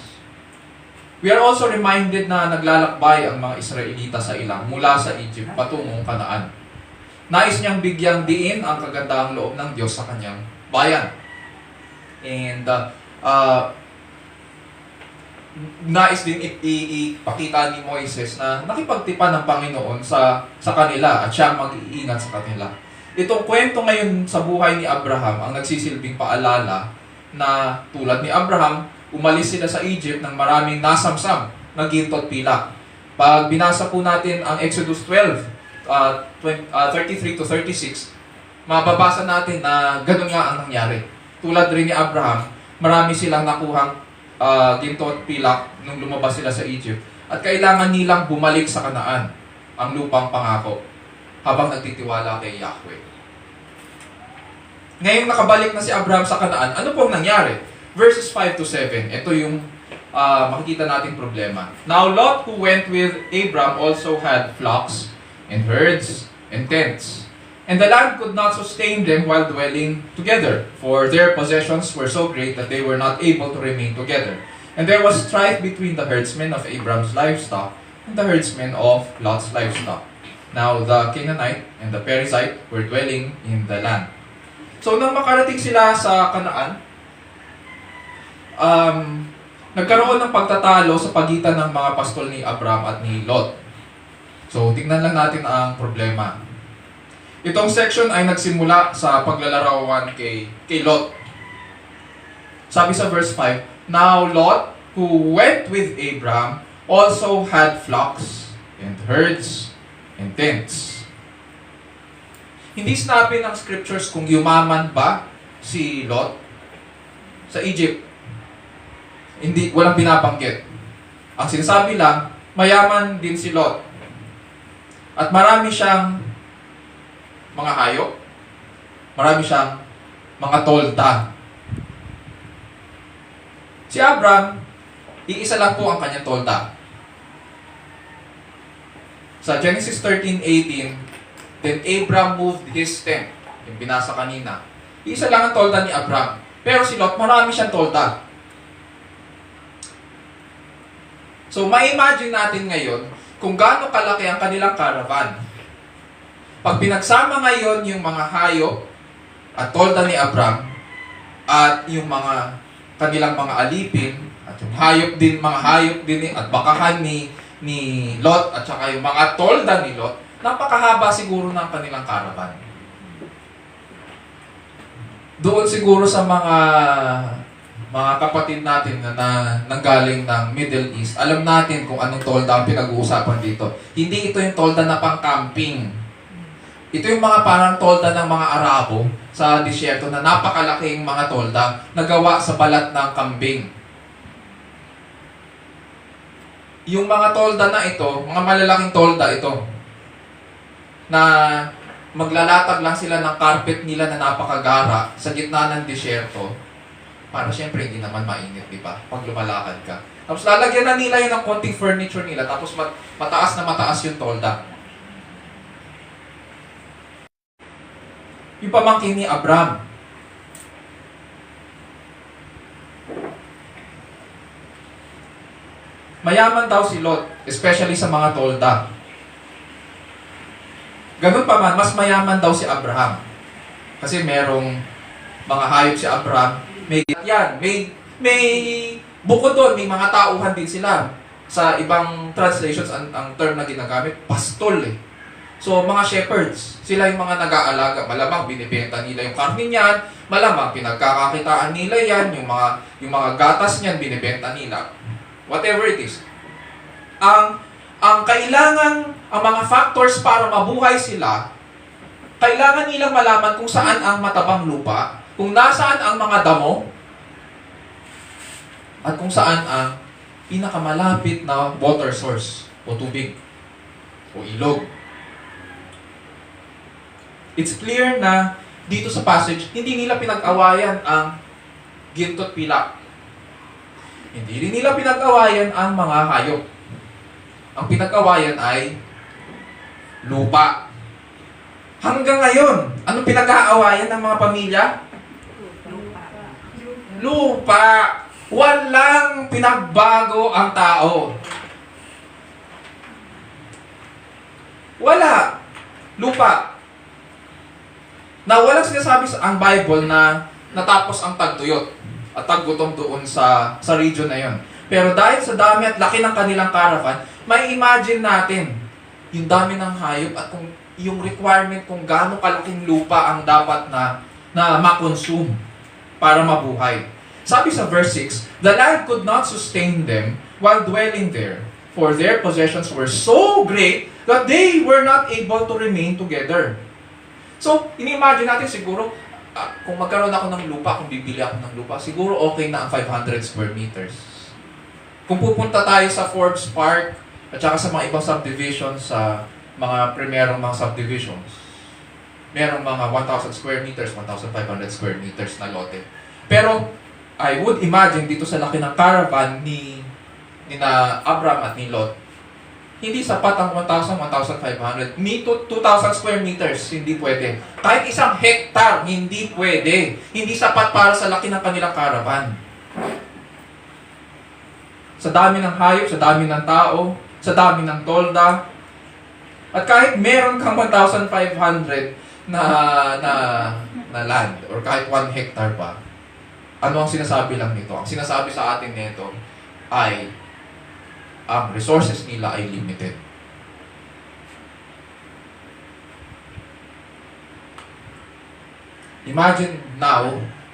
we are also reminded na naglalakbay ang mga Israelita sa ilang mula sa Egypt patungong Kanaan. Nais niyang bigyang diin ang kagandahang loob ng Diyos sa kanyang bayan. And nais din ipakita ni Moises na nakipagtipan ng Panginoon sa kanila at siya mag-iingat sa kanila. Itong kwento ngayon sa buhay ni Abraham ang nagsisilbing paalala na tulad ni Abraham, umalis sila sa Egypt ng maraming nasamsam na ginto at pilak. Pag binasa po natin ang Exodus 12, 33 to 36, mababasa natin na ganun nga ang nangyari. Tulad rin ni Abraham, marami silang nakuhang ginto at pilak nung lumabas sila sa Egypt. At kailangan nilang bumalik sa Kanaan, ang lupang pangako, habang nagtitiwala kay Yahweh. Ngayong nakabalik na si Abraham sa Kanaan, ano pong nangyari? verses 5 to 7. Ito yung makikita nating problema. Now Lot, who went with Abram, also had flocks and herds and tents. And the land could not sustain them while dwelling together, for their possessions were so great that they were not able to remain together. And there was strife between the herdsmen of Abram's livestock and the herdsmen of Lot's livestock. Now the Canaanite and the Perizzite were dwelling in the land. So nang makarating sila sa Kanaan, nagkaroon ng pagtatalo sa pagitan ng mga pastol ni Abram at ni Lot. So tingnan lang natin ang problema. Itong section ay nagsimula sa paglalarawan kay Lot. Sabi sa verse 5, Now Lot, who went with Abram, also had flocks and herds and tents. Hindi sinabi ng scriptures kung yumaman ba si Lot sa Egypt. Hindi, walang binabanggit. Ang sinasabi lang, mayaman din si Lot. At marami siyang mga hayop, marami siyang mga tolda. Si Abram, iisa lang po ang kanyang tolda. Sa Genesis 13:18, then Abram moved his tent. Yung binasa kanina. Iisa lang ang tolda ni Abram. Pero si Lot, marami siyang tolda. So, ma-imagine natin ngayon kung gaano kalaki ang kanilang caravan. Pag pinagsama ngayon yung mga hayop at tolda ni Abram at yung mga kanilang mga alipin at yung mga hayop din at bakahan ni Lot at saka yung mga tolda ni Lot, napakahaba siguro ng kanilang caravan. Doon siguro sa mga kapatid natin na nanggaling ng Middle East, alam natin kung anong tolda ang pinag-uusapan dito. Hindi ito yung tolda na pang-camping. Ito yung mga parang tolda ng mga Arabo sa disyerto na napakalaking mga tolda na gawa sa balat ng kambing. Yung mga tolda na ito, mga malalaking tolda ito, na maglalatag lang sila ng carpet nila na napakagara sa gitna ng disyerto, para syempre hindi naman mainit, di ba? Pag lumalakad ka. Tapos lalagyan na nila yun ng konting furniture nila, tapos mataas na mataas yung tolda. Yung pamangkin ni Abram. Mayaman daw si Lot, especially sa mga tolda. Ganun pa man, mas mayaman daw si Abraham. Kasi merong mga hayop si Abraham. May bukod doon, may mga tauhan din sila. Sa ibang translations, ang term na ginagamit, pastol eh. So, mga shepherds, sila yung mga nag-aalaga. Malamang binibenta nila yung karne niyan, malamang pinagkakakitaan nila yan, yung mga gatas niyan binibenta nila. Whatever it is. Ang kailangan, ang mga factors para mabuhay sila, kailangan nilang malaman kung saan ang matabang lupa, kung nasaan ang mga damo, at kung saan ang pinakamalapit na water source, o tubig, o ilog. It's clear na dito sa passage, hindi nila pinag-awayan ang ginto at pilak. Hindi rin nila pinag-awayan ang mga hayop. Ang pinag-awayan ay lupa. Hanggang ngayon, anong pinag-aawayan ng mga pamilya? Lupa. Walang pinagbago ang tao. Wala. Lupa. Na walang sinasabi sa ang Bible na natapos ang tagtuyot at taggutom doon sa region na yon. Pero dahil sa dami at laki ng kanilang caravan, may imagine natin yung dami ng hayop at kung yung requirement kung gaano kalaking lupa ang dapat na makonsume para mabuhay. Sabi sa verse 6, the land could not sustain them while dwelling there, for their possessions were so great that they were not able to remain together. So, ini-imagine natin siguro, kung magkaroon ako ng lupa, kung bibili ako ng lupa, siguro okay na ang 500 square meters. Kung pupunta tayo sa Forbes Park, at saka sa mga ibang subdivisions, sa mga primerong mga subdivisions, merong mga 1,000 square meters, 1,500 square meters na lote. Pero, I would imagine dito sa laki ng caravan ni na Abram at ni Lot, hindi sapat ang 1,000, 1,500. Ni 2,000 square meters, hindi pwede. Kahit isang hektar, hindi pwede. Hindi sapat para sa laki ng kanilang caravan. Sa dami ng hayop, sa dami ng tao, sa dami ng tolda. At kahit meron kang 1,500 na land, or kahit 1 hectare pa, ano ang sinasabi lang nito? Ang sinasabi sa atin nito ay ang resources nila ay limited. Imagine now,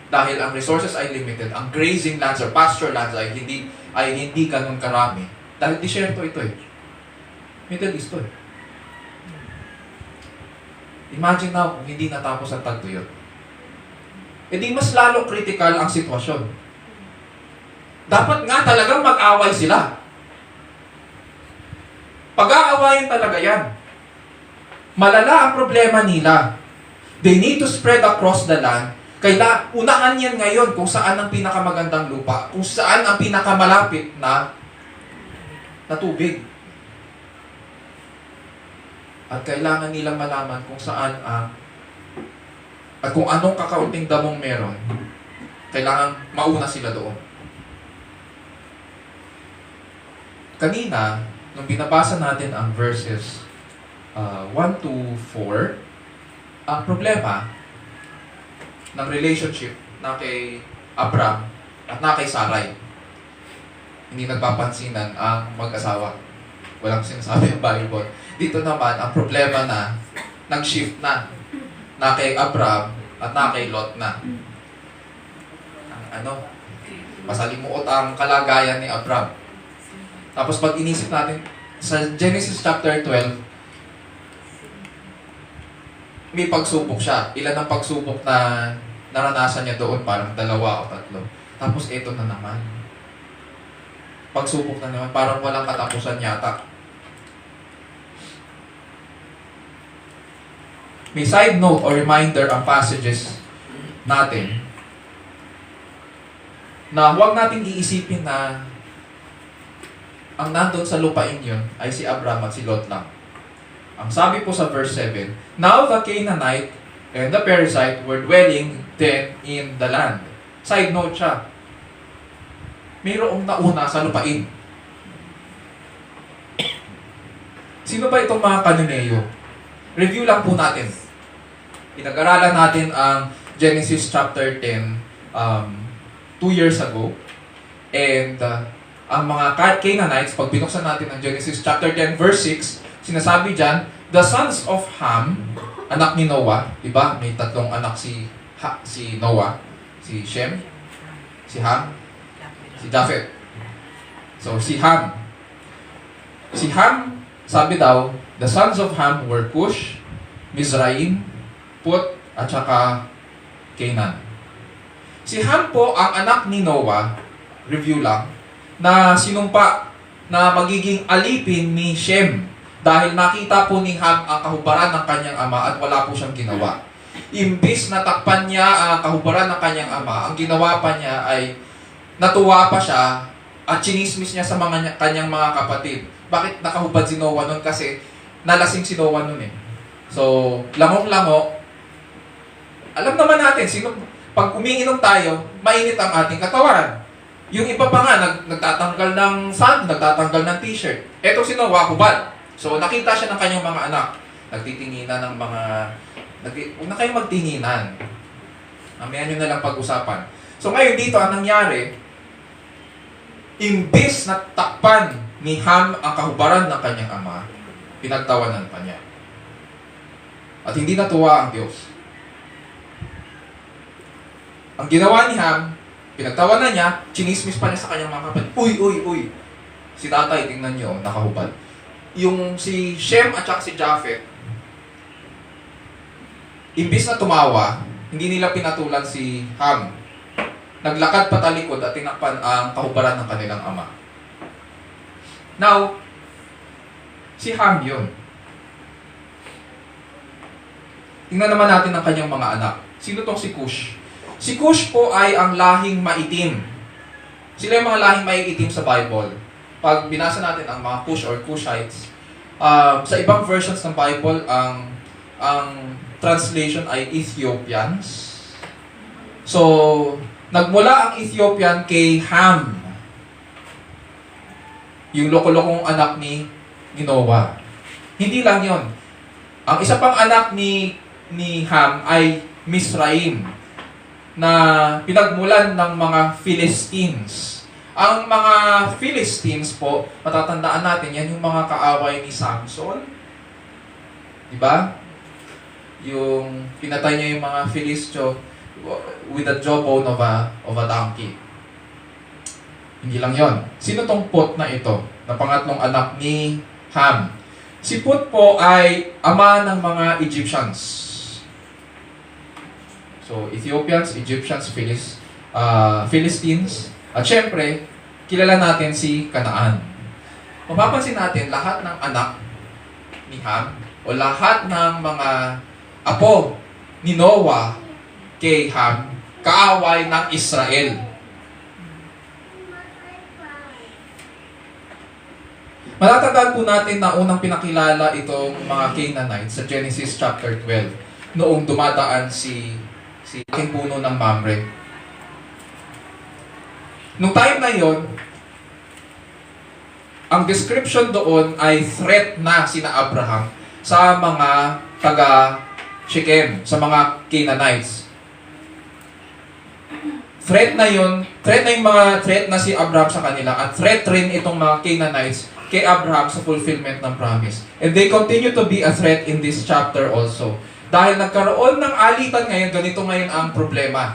dahil ang resources ay limited, ang grazing lands or pasture lands ay hindi ganun karami. Dahil disyerto ito eh. Middle East to eh. Imagine now kung hindi natapos ang tagtuyot. E di mas lalo critical ang sitwasyon. Dapat nga talagang mag-away sila. Pag-aawayin talaga yan. Malala ang problema nila. They need to spread across the land. Unahan yan ngayon kung saan ang pinakamagandang lupa, kung saan ang pinakamalapit na tubig. At kailangan nilang malaman kung saan at kung anong kakaunting damong meron, kailangan mauna sila doon. Kanina, nung binabasa natin ang verses 1 to 4, ang problema ng relationship na kay Abram at na kay Sarai, hindi nagpapansinan ang mag-asawa. Walang sinasabi ang Bible. Dito naman, ang problema na nag-shift na kay Abram at na kay Lot na. Masalimuot ang kalagayan ni Abram. Tapos pag inisip natin, sa Genesis chapter 12, may pagsubok siya. Ilan ang pagsubok na naranasan niya doon? Parang 2 o 3. Tapos ito na naman. Pagsubok na naman. Parang walang katapusan yata. May side note or reminder ang passages natin na huwag natin iisipin na ang nandun sa lupain yun ay si Abram at si Lot lang. Ang sabi po sa verse 7, Now the Canaanite and the Perizzite were dwelling then in the land. Side note siya. Mayroong nauna sa lupain. Sino ba itong mga Cananeo? Review lang po natin. Pinag-aralan natin ang Genesis chapter 10 2 years ago. And ang mga Canaanites, pag binuksan natin ang Genesis chapter 10 verse 6, sinasabi dyan, the sons of Ham, anak ni Noah, diba? May 3 anak si Noah, si Shem, si Ham, si Japheth. So, si Ham. Si Ham, sabi daw, the sons of Ham were Cush, Mizraim, Put, at saka Canaan. Si Ham po ang anak ni Noah, review lang, na sinumpa na magiging alipin ni Shem dahil nakita po ni Ham ang kahubaran ng kanyang ama at wala po siyang ginawa. Imbis na takpan niya ang kahubaran ng kanyang ama, ang ginawa pa niya ay natuwa pa siya at chinismis niya sa kanyang mga kapatid. Bakit nakahubad si Noah nun? Kasi nalasing si Noah nun eh. So, langong-lango. Alam naman natin, pag umiinom tayo, mainit ang ating katawan. Yung iba pa nga, nagtatanggal ng sand, nagtatanggal ng t-shirt. Eto si Noah, hubad. So, nakita siya ng kanyang mga anak. Nagtitinginan ng mga... Huwag na kayong magtinginan. Mamaya nyo na lang pag-usapan. So, ngayon dito, ang nangyari, imbis na takpan ni Ham ang kahubaran ng kanyang ama, pinagtawanan pa niya. At hindi natuwa ang Diyos. Ang ginawa ni Ham, pinagtawanan niya, chinismis pa niya sa kanyang mga kapatid. Uy! Si tatay, tingnan niyo, nakahubad. Yung si Shem at saka si Japheth, imbis na tumawa, hindi nila pinatulan si Ham. Naglakad patalikod at tinakpan ang kahubaran ng kanilang ama. Now, si Ham yun. Tingnan naman natin ang kanyang mga anak. Sino tong si Cush? Si Cush po ay ang lahing maitim. Sila yung mga lahing maiitim sa Bible. Pag binasa natin ang mga Cush or Cushites, sa ibang versions ng Bible, ang translation ay Ethiopians. So, nagmula ang Ethiopian kay Ham, yung loko-lokong anak ni Noah. Hindi lang yon. Ang isa pang anak ni Ham ay Misraim, na pinagmulan ng mga Philistines. Ang mga Philistines po, matatandaan natin, yan yung mga kaaway ni Samson. Diba? Yung pinatay niya yung mga Philistine with the jawbone of a donkey. Hindi lang yon. Sino tong Put na ito? Na pangatlong anak ni Ham. Si Put po ay ama ng mga Egyptians. So, Ethiopians, Egyptians, Philistines. At syempre, kilala natin si Canaan. Mapapansin natin, lahat ng anak ni Ham o lahat ng mga apo ni Noah kay Ham, kaaway ng Israel. Matatandaan po natin na unang pinakilala itong mga Canaanites sa Genesis chapter 12 noong dumadaan si aking puno ng Mamre. Nung time na yon, ang description doon ay threat na sina Abraham sa mga taga Shechem, sa mga Canaanites. Threat na yung threat na si Abraham sa kanila at threat rin itong mga Canaanites kay Abraham sa fulfillment ng promise. And they continue to be a threat in this chapter also. Dahil nagkaroon ng alitan ngayon, ganito ngayon ang problema.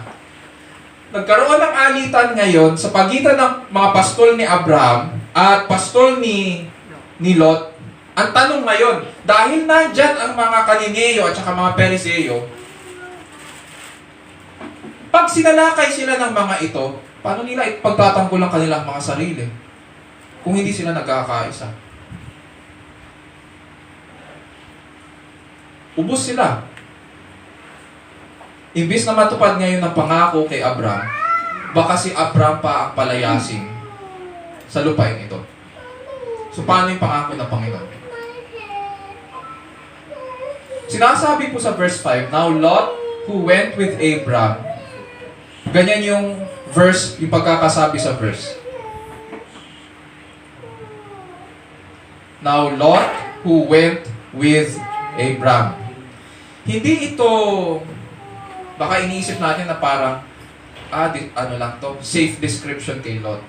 Nagkaroon ng alitan ngayon sa pagitan ng mga pastol ni Abraham at pastol ni Lot. Ang tanong ngayon, dahil nandyan ang mga Kalineo at saka mga Periseo, pag sinalakay sila ng mga ito, paano nila ipagtatanggol ang kanilang mga sarili? Kung hindi sila nagkakaisa. Ubus sila. Imbis na matupad ngayon ng pangako kay Abraham, baka si Abraham pa ang palayasin sa lupain ito. So paano yung pangako ng Panginoon? Sinasabi po sa verse 5, Now Lot, who went with Abraham, ganyan yung verse, yung pagkakasabi sa verse. Now Lot, who went with Abraham. Hindi ito, baka iniisip natin na parang, safe description kay Lot.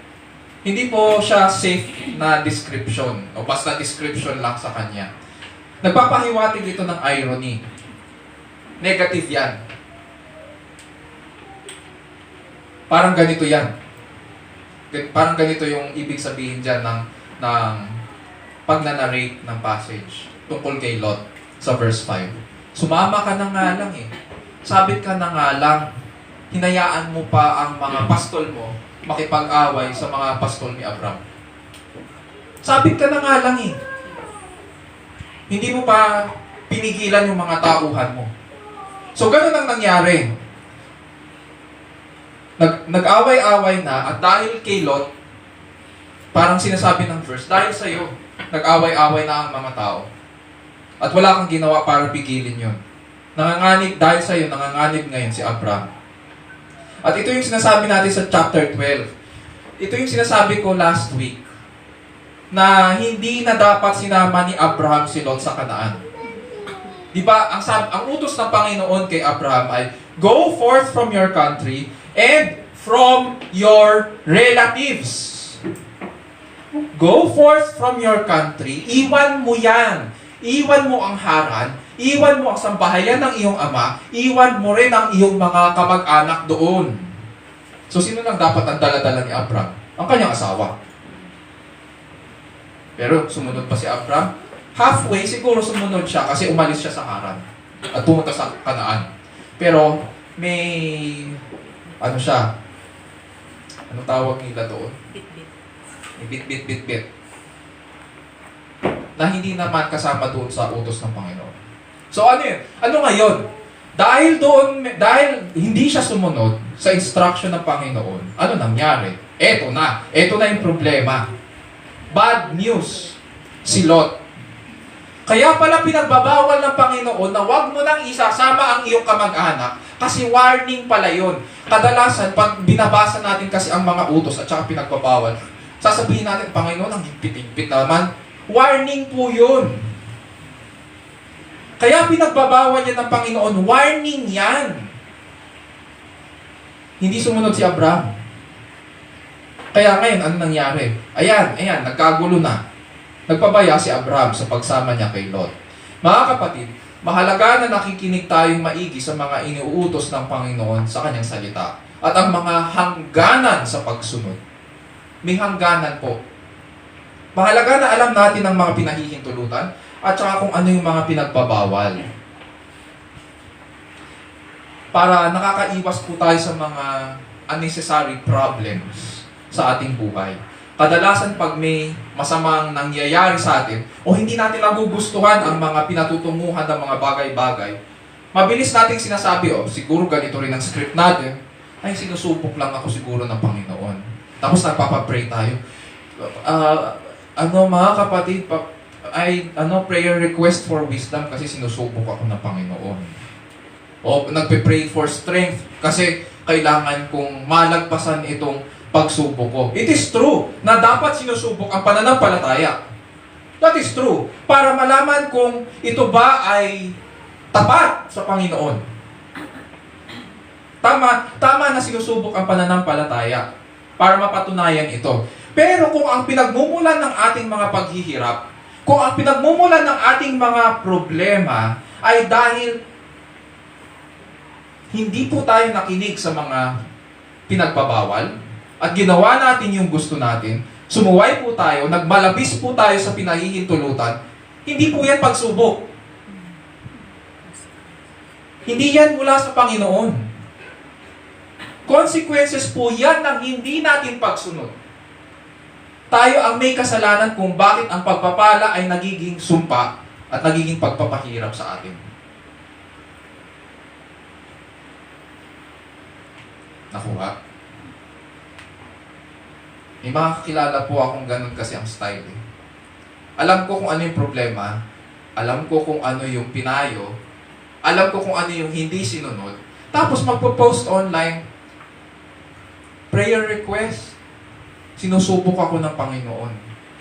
Hindi po siya safe na description, o basta description lang sa kanya. Nagpapahiwatig ito ng irony. Negative yan. Parang ganito yan. Parang ganito yung ibig sabihin dyan ng pag-narrate ng passage tungkol kay Lot sa verse 5. Sumama ka na nga lang eh. Sabit ka na nga lang. Hinayaan mo pa ang mga pastol mo makipag-away sa mga pastol ni Abraham. Sabit ka na nga lang eh. Hindi mo pa pinigilan yung mga tauhan mo. So, ganun ang nangyari. Nag-away-away na at dahil kay Lot, parang sinasabi ng verse, dahil sa'yo, nag-away-away na ang mga tao. At wala kang ginawa para pigilin yun. Dahil sa'yo, nanganganib ngayon si Abraham. At ito yung sinasabi natin sa chapter 12. Ito yung sinasabi ko last week, na hindi na dapat sinama ni Abraham si Lot sa Canaan. Diba, ang utos ng Panginoon kay Abraham ay, Go forth from your country and from your relatives. Go forth from your country, iwan mo yan. Iwan mo ang Haran, iwan mo ang sambahayan ng iyong ama, iwan mo rin ang iyong mga kamag-anak doon. So, sino lang dapat ang dala-dala ni Abraham? Ang kanyang asawa. Pero sumunod pa si Abraham. Halfway, siguro sumunod siya kasi umalis siya sa Haran at pumunta sa Canaan. Pero may, siya? Anong tawag nila doon? Bit. Na hindi naman kasama doon sa utos ng Panginoon. So ano yun? Ano ngayon? Dahil hindi siya sumunod, sa instruction ng Panginoon, ano nangyari? Eto na yung problema. Bad news, si Lot. Kaya pala pinagbabawal ng Panginoon na huwag mo nang isasama ang iyong kamag-anak kasi warning pala yun. Kadalasan, pag binabasa natin kasi ang mga utos at saka pinagbabawal, sasabihin natin, Panginoon, ang higpit-higpit naman. Warning po yun. Kaya pinagbabawal yan ng Panginoon, warning yan. Hindi sumunod si Abraham. Kaya ngayon, ano nangyari? Ayan, nagkagulo na. Nagpabaya si Abraham sa pagsama niya kay Lot. Mga kapatid, mahalaga na nakikinig tayong maigi sa mga iniuutos ng Panginoon sa kanyang salita. At ang mga hangganan sa pagsunod. May hangganan po. Mahalaga na alam natin ang mga pinahihintulutan at saka kung ano yung mga pinagbabawal. Para nakakaiwas po tayo sa mga unnecessary problems sa ating buhay. Kadalasan pag may masamang nangyayari sa atin o hindi natin nagugustuhan ang mga pinatutunguhan ng mga bagay-bagay, mabilis nating sinasabi, siguro ganito rin ang script natin, ay sinusupok lang ako siguro ng Panginoon. Tapos nagpapapray tayo. Mga kapatid, prayer request for wisdom kasi sinusupok ako ng Panginoon. O nagpe-pray for strength kasi kailangan kong malagpasan itong pagsubok ko. It is true na dapat sinusubok ang pananampalataya. That is true. Para malaman kung ito ba ay tapat sa Panginoon. Tama na sinusubok ang pananampalataya para mapatunayan ito. Pero kung ang pinagmumulan ng ating mga paghihirap, kung ang pinagmumulan ng ating mga problema ay dahil hindi po tayo nakinig sa mga pinagbabawal at ginawa natin yung gusto natin, sumuway po tayo, nagmalabis po tayo sa pinahihintulutan, hindi po yan pagsubok. Hindi yan mula sa Panginoon. Consequences po yan ng hindi natin pagsunod. Tayo ang may kasalanan kung bakit ang pagpapala ay nagiging sumpa at nagiging pagpapahirap sa atin. Nakuha? May mga kakilala po akong ganun kasi ang style. Alam ko kung ano yung problema, alam ko kung ano yung pinayo, alam ko kung ano yung hindi sinunod, tapos magpo-post online, prayer request, sinusubok ako ng Panginoon.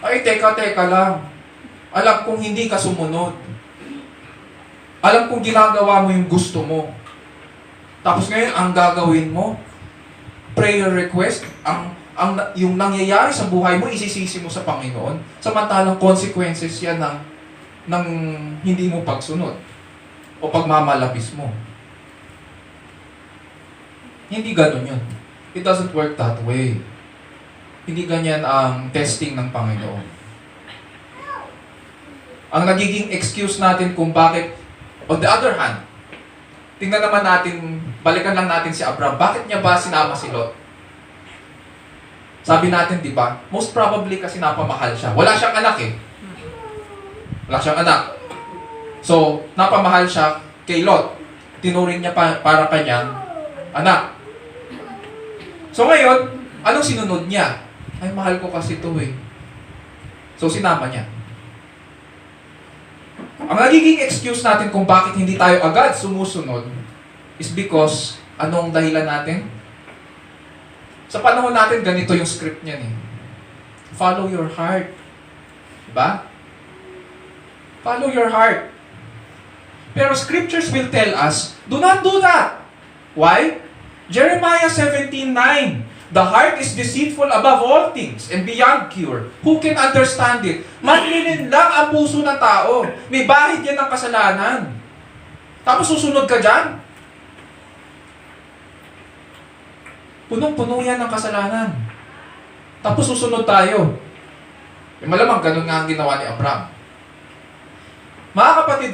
Ay, teka lang. Alam kong hindi ka sumunod. Alam kong ginagawa mo yung gusto mo. Tapos ngayon, ang gagawin mo, prayer request, yung nangyayari sa buhay mo, isisisi mo sa Panginoon. Samantalang consequences yan ng hindi mo pagsunod o pagmamalabis mo. Hindi ganun yun. It doesn't work that way. Hindi ganyan ang testing ng Panginoon. Ang nagiging excuse natin kung bakit, on the other hand, tingnan naman natin, balikan lang natin si Abraham. Bakit niya ba sinama si Lot? Sabi natin, di ba? Most probably kasi napamahal siya. Wala siyang anak eh. Wala siyang anak. So, napamahal siya kay Lot. Tinuring niya para kanyang anak. So ngayon, anong sinunod niya? Ay, mahal ko kasi ito eh. So, sinama niya. Ang nagiging excuse natin kung bakit hindi tayo agad sumusunod is because, anong dahilan natin? Sa panahon natin, ganito yung script niyan eh. Follow your heart. Diba? Follow your heart. Pero scriptures will tell us, do not do that. Why? Jeremiah 17:9. The heart is deceitful above all things and beyond cure. Who can understand it? Manlilin lang ang puso ng tao. May bahid yan ng kasalanan. Tapos susunod ka dyan? Punong-puno yan ng kasalanan. Tapos susunod tayo. Malamang ganun nga ang ginawa ni Abraham. Mga kapatid,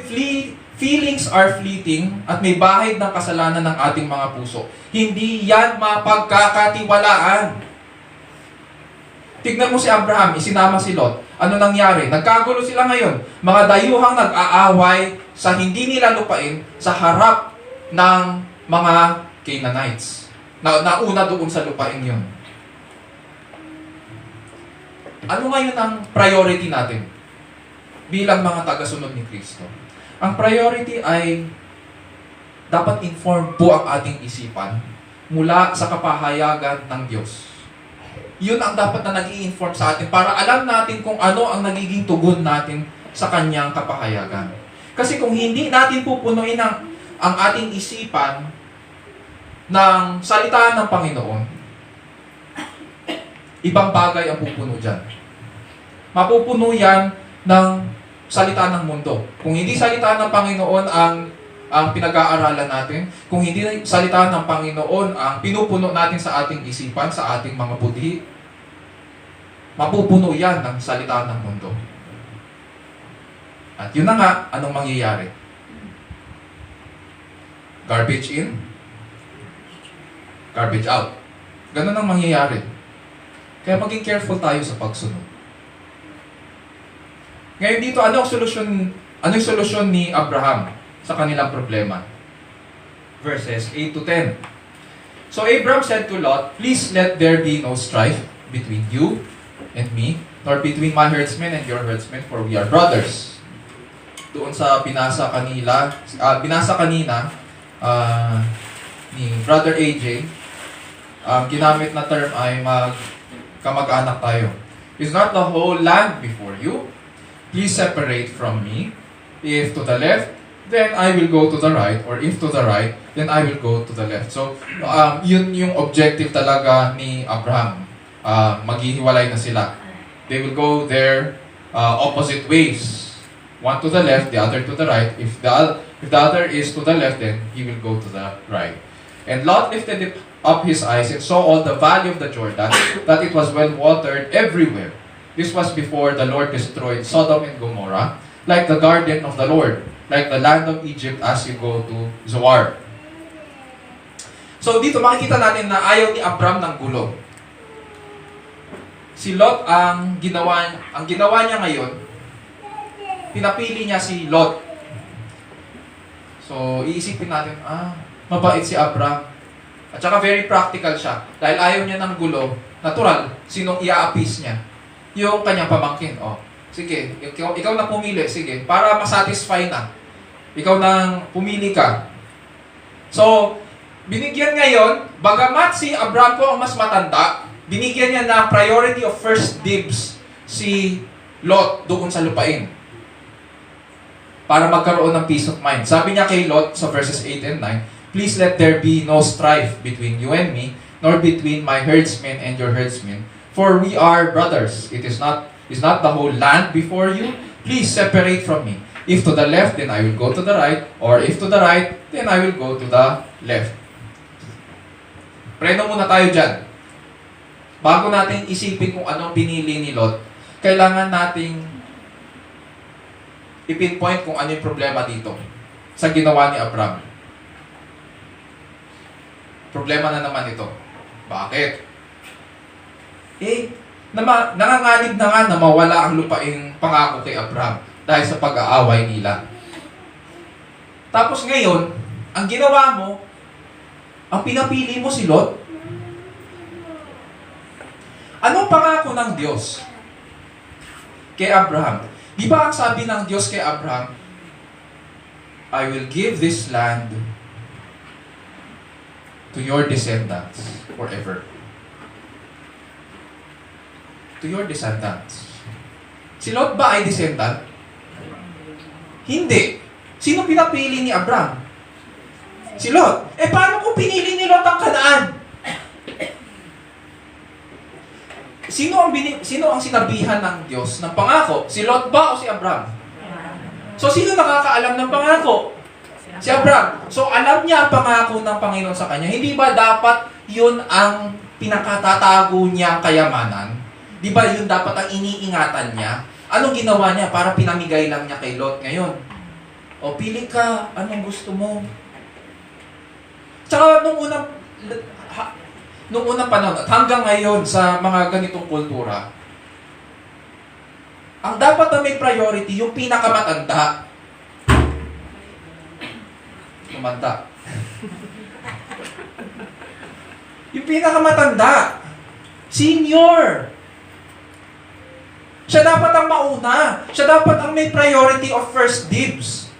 feelings are fleeting at may bahid ng kasalanan ng ating mga puso. Hindi yan mapagkakatiwalaan. Tignan mo si Abraham, isinama si Lot. Ano nangyari? Nagkagulo sila ngayon. Mga dayuhang nag-aaway sa hindi nila lupain sa harap ng mga Canaanites. nauna doon sa lupain yun. Ano ngayon ang priority natin bilang mga tagasunod ni Kristo? Ang priority ay dapat inform po ang ating isipan mula sa kapahayagan ng Diyos. Yun ang dapat na nag-i-inform sa atin para alam natin kung ano ang nagiging tugon natin sa kanyang kapahayagan. Kasi kung hindi natin pupunuin ang ating isipan ng salita ng Panginoon, ibang bagay ang pupuno dyan. Mapupuno yan ng salita ng mundo. Kung hindi salita ng Panginoon ang pinag-aaralan natin, kung hindi salita ng Panginoon ang pinupuno natin sa ating isipan, sa ating mga budhi, mapupuno yan ng salita ng mundo. At yun na nga, anong mangyayari? Garbage in, garbage out. Ganun ang mangyayari. Kaya maging careful tayo sa pagsunod. Ngayon dito, ano yung solusyon ni Abraham sa kanilang problema? Verses 8 to 10. So Abraham said to Lot, "Please let there be no strife between you and me, nor between my herdsmen and your herdsmen, for we are brothers." Doon sa binasa kanina ni Brother AJ, ginamit na term ay kamag-anak tayo. Is not the whole land before you? Please separate from me. If to the left, then I will go to the right. Or if to the right, then I will go to the left. So, yun yung objective talaga ni Abraham. Maghihiwalay na sila. They will go their opposite ways. One to the left, the other to the right. If the other is to the left, then he will go to the right. And Lot lifted up his eyes and saw all the valley of the Jordan, that it was well watered everywhere. This was before the Lord destroyed Sodom and Gomorrah, like the garden of the Lord, like the land of Egypt as you go to Zoar. So dito makikita natin na ayaw ni Abram ng gulo. Si Lot ang ginawa niya ngayon, pinapili niya si Lot. So iisipin natin, mabait si Abram. At saka very practical siya. Dahil ayaw niya ng gulo, natural, sinong ia-appease niya? Yung kanyang pamangkin. Sige, ikaw na pumili, sige, para masatisfy na. Ikaw nang pumili ka. So, binigyan ngayon, bagamat si Abram po ang mas matanda, binigyan niya na priority of first dibs si Lot doon sa lupain. Para magkaroon ng peace of mind. Sabi niya kay Lot sa verses 8 and 9, "Please let there be no strife between you and me, nor between my herdsmen and your herdsmen, for we are brothers. Is not the whole land before you? Please separate from me. If to the left, then I will go to the right, or if to the right, then I will go to the left." Preno muna tayo dyan. Bago natin isipin kung anong pinili ni Lot, kailangan nating ipinpoint kung ano yung problema dito sa ginawa ni Abram. Problema na naman ito. Bakit? Nanganganib na nga na mawala ang lupaing pangako kay Abraham dahil sa pag-aaway nila. Tapos ngayon, ang ginawa mo, ang pinapili mo si Lot. Anong pangako ng Diyos kay Abraham? Di ba ang sabi ng Diyos kay Abraham, "I will give this land to your descendants forever." To your descendants. Si Lot ba ay descendant? Hindi. Sino pinapili ni Abraham? Si Lot. Paano kung pinili ni Lot ang Kanaan? Sino ang sinabihan ng Diyos ng pangako? Si Lot ba o si Abraham? So sino nakakaalam ng pangako? Si Abraham. So alam niya ang pangako ng Panginoon sa kanya. Hindi ba dapat yun ang pinakatatago niyang kayamanan? Di ba yun dapat ang iniingatan niya? Anong ginawa niya para pinamigay lang niya kay Lot ngayon? Pili ka, anong gusto mo? Tsaka nung unang panahon at hanggang ngayon sa mga ganitong kultura, ang dapat na may priority, yung pinakamatanda. Tumanda. Yung pinakamatanda. Senior. Siya dapat ang mauna. Siya dapat ang may priority of first dibs.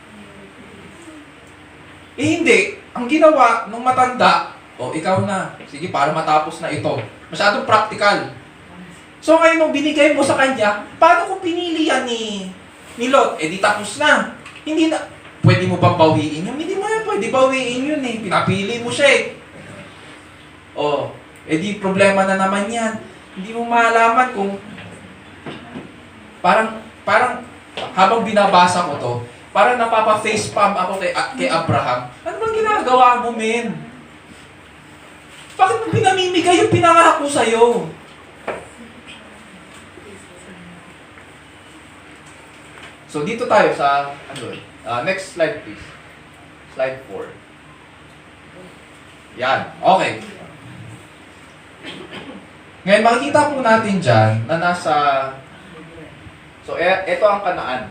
Eh hindi. Ang ginawa nung matanda, ikaw na. Sige, para matapos na ito. Masyadong practical. So ngayon nung binigay mo sa kanya, paano kung pinili yan ni Lot? Eh di tapos na. Hindi na. Pwede mo bang bawiin yun? Hindi mo yan pwede bawiin yun eh. Pinapili mo siya eh. Eh di problema na naman yan. Hindi mo malaman kung parang habang binabasa ko to, parang napapa-facepalm ako kay Abraham. Ano bang ginagawa mo, men? Bakit mo pinamimigay yung pinangako sa'yo? So dito tayo sa next slide please. Slide 4. Yan. Okay. Ngayon makikita po natin dyan na ito ang Kanaan.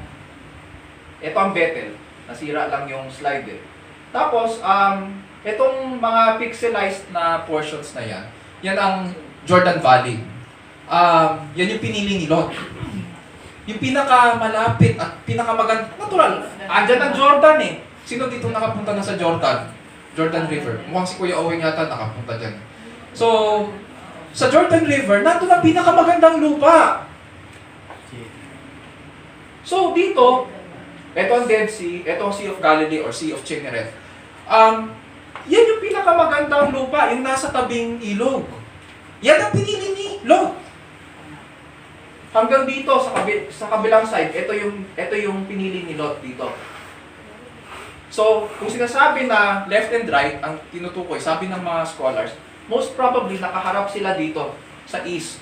Ito ang Bethel. Nasira lang yung slide eh. Tapos, itong mga pixelized na portions na yan ang Jordan Valley. Yan yung pinili ni Lot. Yung pinakamalapit at pinakamaganda, natural. Andyan ang Jordan eh. Sino dito nakapunta na sa Jordan? Jordan River. Mukhang si Kuya Owen yata nakapunta dyan. So, sa Jordan River, nandun ang pinakamagandang lupa. So, dito, ito ang Dead Sea, ito ang Sea of Galilee or Sea of Chinnereth. Yan yung pinakamagandang lupa, yung nasa tabing ilog. Yan ang pinili ni Lot. Hanggang dito, sa kabilang side, ito yung pinili ni Lot dito. So, kung sinasabi na left and right, ang tinutukoy, sabi ng mga scholars, most probably nakaharap sila dito, sa east.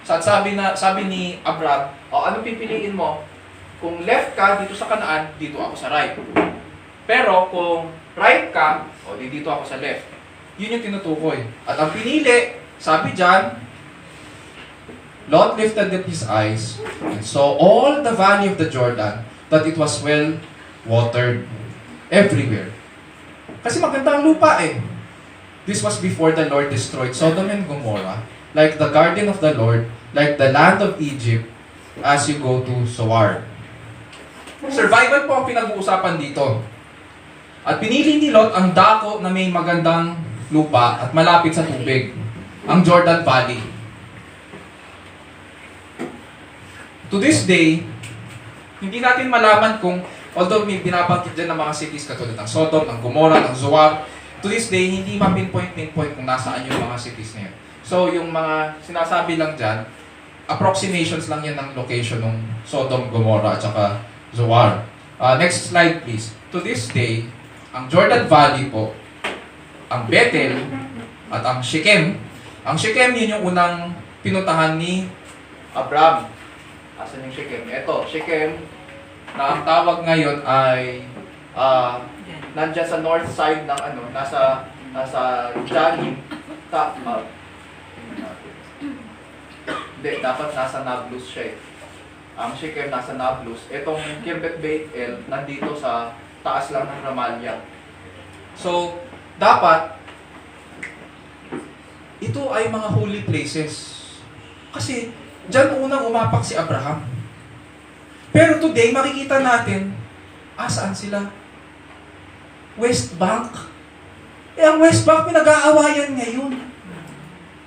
Sabi ni Abraham, anong pipiliin mo? Kung left ka dito sa Kanaan, dito ako sa right. Pero kung right ka, dito ako sa left. Yun yung tinutukoy. At ang pinili, sabi dyan, Lot lifted up his eyes and saw all the valley of the Jordan, that it was well watered everywhere. Kasi maganda ang lupa eh. This was before the Lord destroyed Sodom and Gomorrah, like the garden of the Lord, like the land of Egypt, as you go to Zoar. Survival po ang pinag-uusapan dito. At pinili ni Lot ang dako na may magandang lupa at malapit sa tubig, ang Jordan Valley. To this day, hindi natin malaman kung, although may binabanggit dyan ng mga cities katulad ng Sodom, ng Gomorrah, ng Zoar, to this day, hindi ma-pinpoint kung nasaan yung mga cities na yun. So, yung mga sinasabi lang dyan, approximations lang yan ng location ng Sodom, Gomorrah, at saka Zoar. Next slide, please. To this day, ang Jordan Valley po, ang Bethel, at ang Shechem. Ang Shechem, yun yung unang pinuntahan ni Abraham. Asan yung Shechem? Ito, Shechem, na ang tawag ngayon ay nandyan sa north side ng nasa Janim. Hindi, dapat nasa Nablus siya eh. Ang Shechem nasa Nablus. Itong Kirbet Bethel nandito sa taas lang ng Ramalya. So, dapat ito ay mga holy places. Kasi diyan unang umapak si Abraham. Pero today, makikita natin, saan sila? West Bank. Ang West Bank, pinag-aawayan ngayon.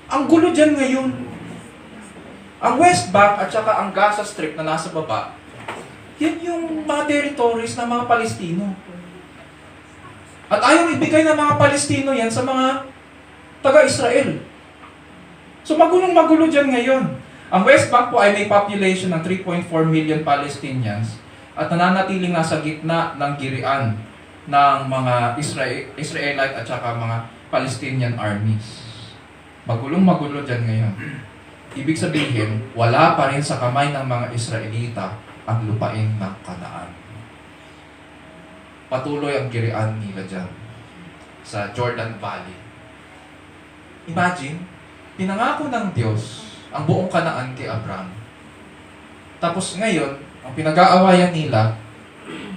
Ang gulo dyan ngayon. Ang West Bank at saka ang Gaza Strip na nasa baba, yan yung mga territories ng mga Palestino. At ayaw ibigay ng mga Palestino yan sa mga taga-Israel. So magulong-magulo dyan ngayon. Ang West Bank po ay may population ng 3.4 million Palestinians at nananatiling nasa gitna ng girian ng mga Israelite at saka mga Palestinian armies. Magulong-magulo dyan ngayon. Ibig sabihin, wala pa rin sa kamay ng mga Israelita ang lupain ng Kanaan. Patuloy ang girian nila dyan sa Jordan Valley. Imagine, pinangako ng Diyos ang buong Kanaan kay Abraham. Tapos ngayon, ang pinag-aawayan nila,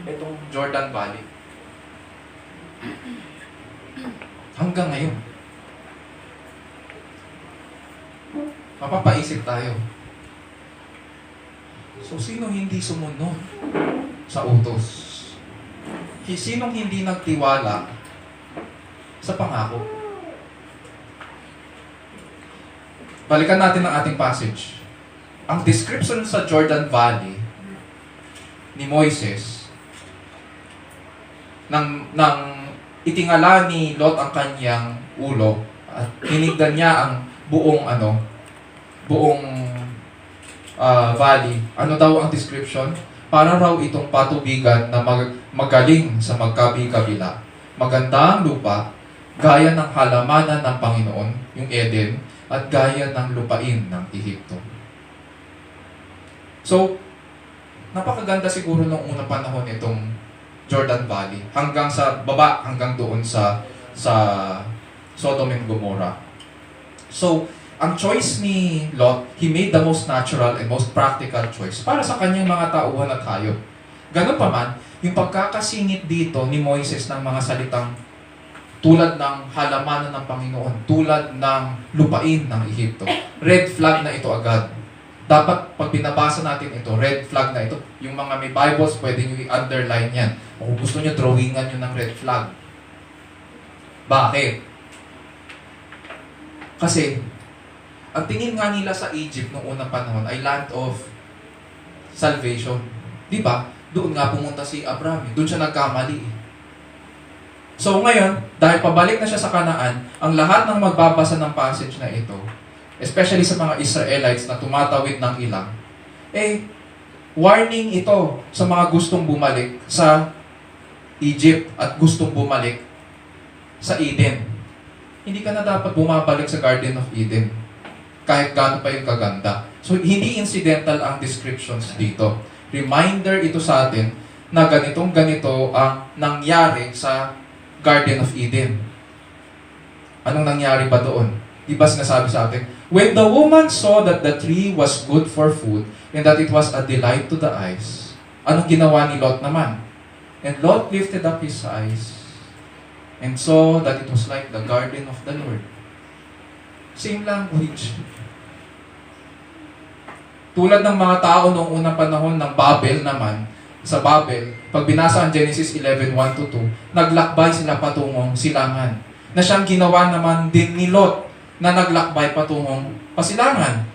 itong Jordan Valley. Hanggang ngayon. Mapapaisip tayo. So, sino hindi sumunod sa utos? Sinong hindi nagtiwala sa pangako? Balikan natin ang ating passage. Ang description sa Jordan Valley ni Moises nang itingala ni Lot ang kanyang ulo at tinignan niya ang buong valley. Ano daw ang description? Para raw itong patubigan na magaling sa magkabi-kabila. Maganda ang lupa, gaya ng halamanan ng Panginoon, yung Eden, at gaya ng lupain ng Ehipto. So, napakaganda siguro nung unang panahon itong Jordan Valley. Hanggang sa baba, hanggang doon sa Sodom and Gomorrah. So, ang choice ni Lot, he made the most natural and most practical choice para sa kanyang mga tauhan at hayop. Ganun pa man, yung pagkakasingit dito ni Moises ng mga salitang tulad ng halamanan ng Panginoon, tulad ng lupain ng Ehipto. Red flag na ito agad. Dapat, pag binabasa natin ito, red flag na ito. Yung mga may Bibles, pwede nyo i-underline yan. O kung gusto nyo, drawingan nyo ng red flag. Bakit? Kasi, ang tingin nga nila sa Egypt noong unang panahon ay land of salvation. Di ba? Doon nga pumunta si Abraham. Doon siya nagkamali. So ngayon, dahil pabalik na siya sa Kanaan, ang lahat ng magbabasa ng passage na ito, especially sa mga Israelites na tumatawid ng ilang, warning ito sa mga gustong bumalik sa Egypt at gustong bumalik sa Eden. Hindi ka na dapat bumabalik sa Garden of Eden. Kahit gaano pa yung kaganda. So, hindi incidental ang descriptions dito. Reminder ito sa atin na ganito ang nangyari sa Garden of Eden. Anong nangyari ba doon? Di ba sinasabi sa atin? When the woman saw that the tree was good for food and that it was a delight to the eyes, anong ginawa ni Lot naman? And Lot lifted up his eyes and saw that it was like the garden of the Lord. Same language. Tulad ng mga tao noong unang panahon ng Babel naman, sa Babel, pag binasa ang Genesis 11:1-2, naglakbay sila patungong silangan. Na siyang ginawa naman din ni Lot na naglakbay patungong pasilangan.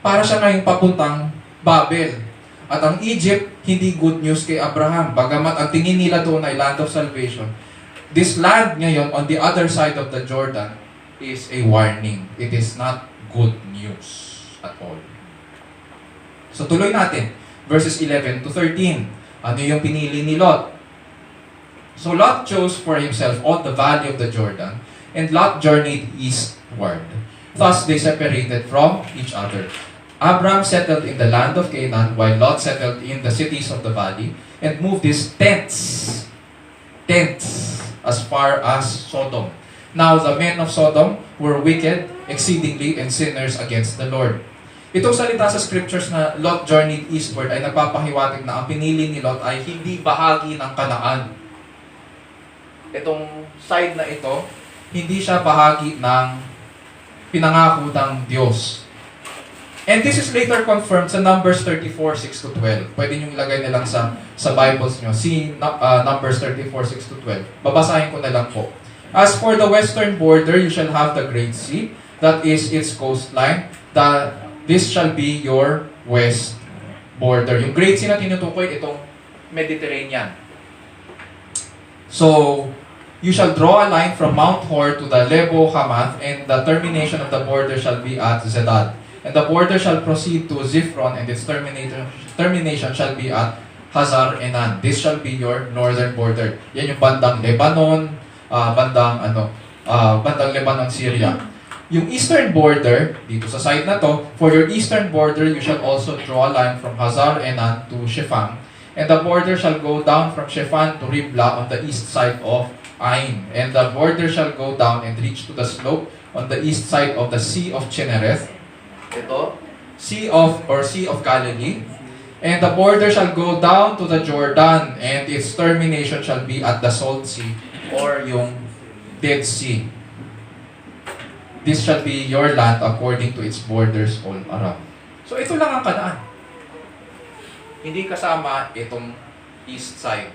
Para siya ngayong papuntang Babel. At ang Egypt, hindi good news kay Abraham. Bagamat ang tingin nila doon ay land of salvation. This land ngayon, on the other side of the Jordan, is a warning. It is not good news at all. So tuloy natin, verses 11-13. Ano yung pinili ni Lot? So Lot chose for himself all the valley of the Jordan, and Lot journeyed eastward. Thus they separated from each other. Abram settled in the land of Canaan, while Lot settled in the cities of the valley, and moved his tents as far as Sodom. Now the men of Sodom were wicked exceedingly and sinners against the Lord. Itong salita sa scriptures na Lot journeyed eastward ay nagpapahiwatig na ang pinili ni Lot ay hindi bahagi ng Kanaan. Itong side na ito, hindi siya bahagi ng pinangako ng Diyos. And this is later confirmed sa Numbers 34:6-12. Pwede nyo ilagay na lang sa Bibles nyo. See Numbers 34:6-12. Babasahin ko na lang po. As for the western border, you shall have the Great Sea, that is its coastline. This shall be your west border. Yung Great Sea na tinutukoy, itong Mediterranean. So, you shall draw a line from Mount Hor to the Lebo Hamath, and the termination of the border shall be at Zedad. And the border shall proceed to Ziphron, and its termination shall be at Hazar Enan. This shall be your northern border. Yan yung bandang Lebanon, bandang Lebanon, Syria. Yung eastern border, dito sa side na to, for your eastern border, you shall also draw a line from Hazar Enan to Shepham. And the border shall go down from Shephan to Riblah on the east side of Ain. And the border shall go down and reach to the slope on the east side of the Sea of Chinnereth. Ito, Sea of Galilee. And the border shall go down to the Jordan, and its termination shall be at the Salt Sea, or yung Dead Sea. this shall be your land according to its borders all around. So ito lang ang Kanaan. Hindi kasama itong east side.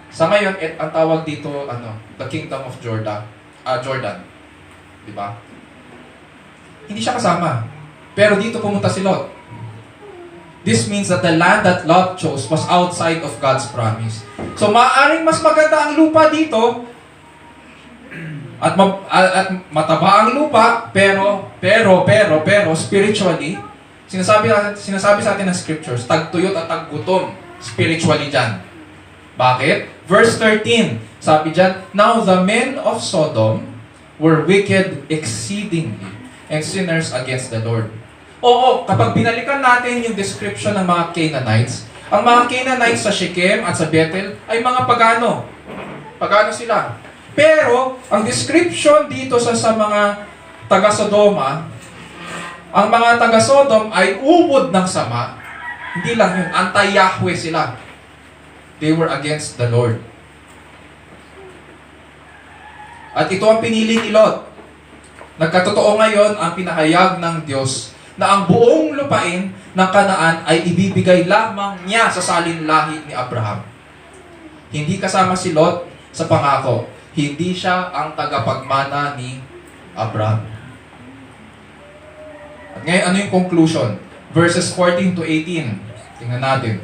Sa ngayon, ang tawag dito, the Kingdom of Jordan. Jordan. Di ba? Hindi siya kasama. Pero dito pumunta si Lot. This means that the land that Lot chose was outside of God's promise. So maaaring mas maganda ang lupa dito at mataba ang lupa, pero spiritually, sinasabi sa atin ng scriptures, tagtuyot at taggutom spiritually dyan. Bakit? Verse 13, sabi dyan, now the men of Sodom were wicked exceedingly and sinners against the Lord. Oo, kapag binalikan natin yung description ng mga Canaanites, ang mga Canaanites sa Shechem at sa Bethel ay mga pagano. Pagano sila. Pero, ang description dito sa mga taga-Sodoma, ang mga taga-Sodom ay ubod ng sama. Hindi lang yun, anti-Yahweh sila. They were against the Lord. At ito ang pinili ni Lot. Nagkatotoo ngayon ang pinahayag ng Diyos na ang buong lupain ng Kanaan ay ibibigay lamang niya sa salinlahi ni Abraham. Hindi kasama si Lot sa pangako. Hindi siya ang tagapagmana ni Abraham. At ngayon, ano yung conclusion? Verses 14 to 18. Tingnan natin.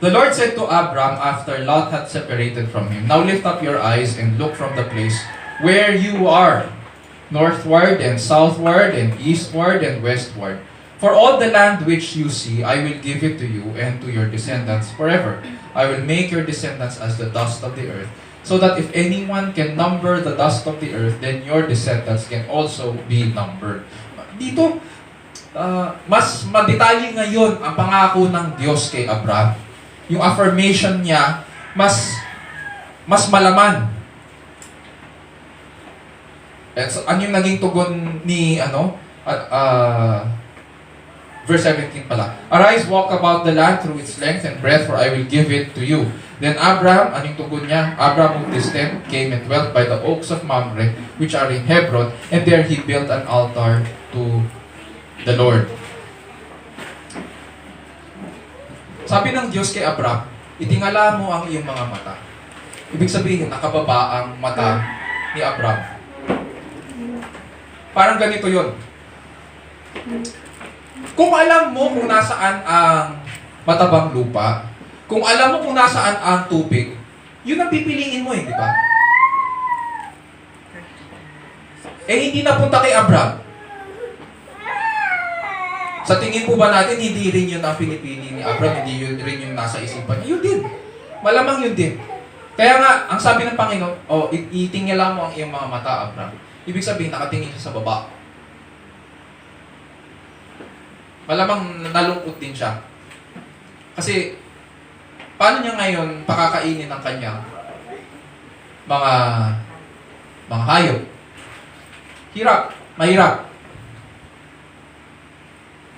The Lord said to Abram after Lot had separated from him, now lift up your eyes and look from the place where you are, northward and southward and eastward and westward. For all the land which you see, I will give it to you and to your descendants forever. I will make your descendants as the dust of the earth, so that if anyone can number the dust of the earth, then your descendants can also be numbered. Dito, mas madetalye ngayon ang pangako ng Diyos kay Abraham. Yung affirmation niya, mas malaman. And so, ano yung naging tugon ni, verse 17 pala. Arise, walk about the land through its length and breadth, for I will give it to you. Then Abraham, anong tugon niya? Abraham moved his tent, came and dwelt by the oaks of Mamre, which are in Hebron, and there he built an altar to the Lord. Sabi ng Diyos kay Abraham, itingala mo ang iyong mga mata. Ibig sabihin, nakababa ang mata ni Abraham. Parang ganito yon. Kung alam mo kung nasaan ang matabang lupa, kung alam mo kung nasaan ang tubig, yun ang pipiliin mo di ba? Hindi napunta kay Abraham. Sa tingin po ba natin, hindi rin yun ang pinipili ni Abraham, hindi yun rin yung nasa isipan niya? Yun din. Malamang yun din. Kaya nga, ang sabi ng Panginoon, itingala mo ang iyong mga mata, Abraham. Ibig sabihin, nakatingin siya sa baba. Malamang nalungkot din siya. Kasi, paano niya ngayon pakakainin ng kanyang mga hayop? Mahirap.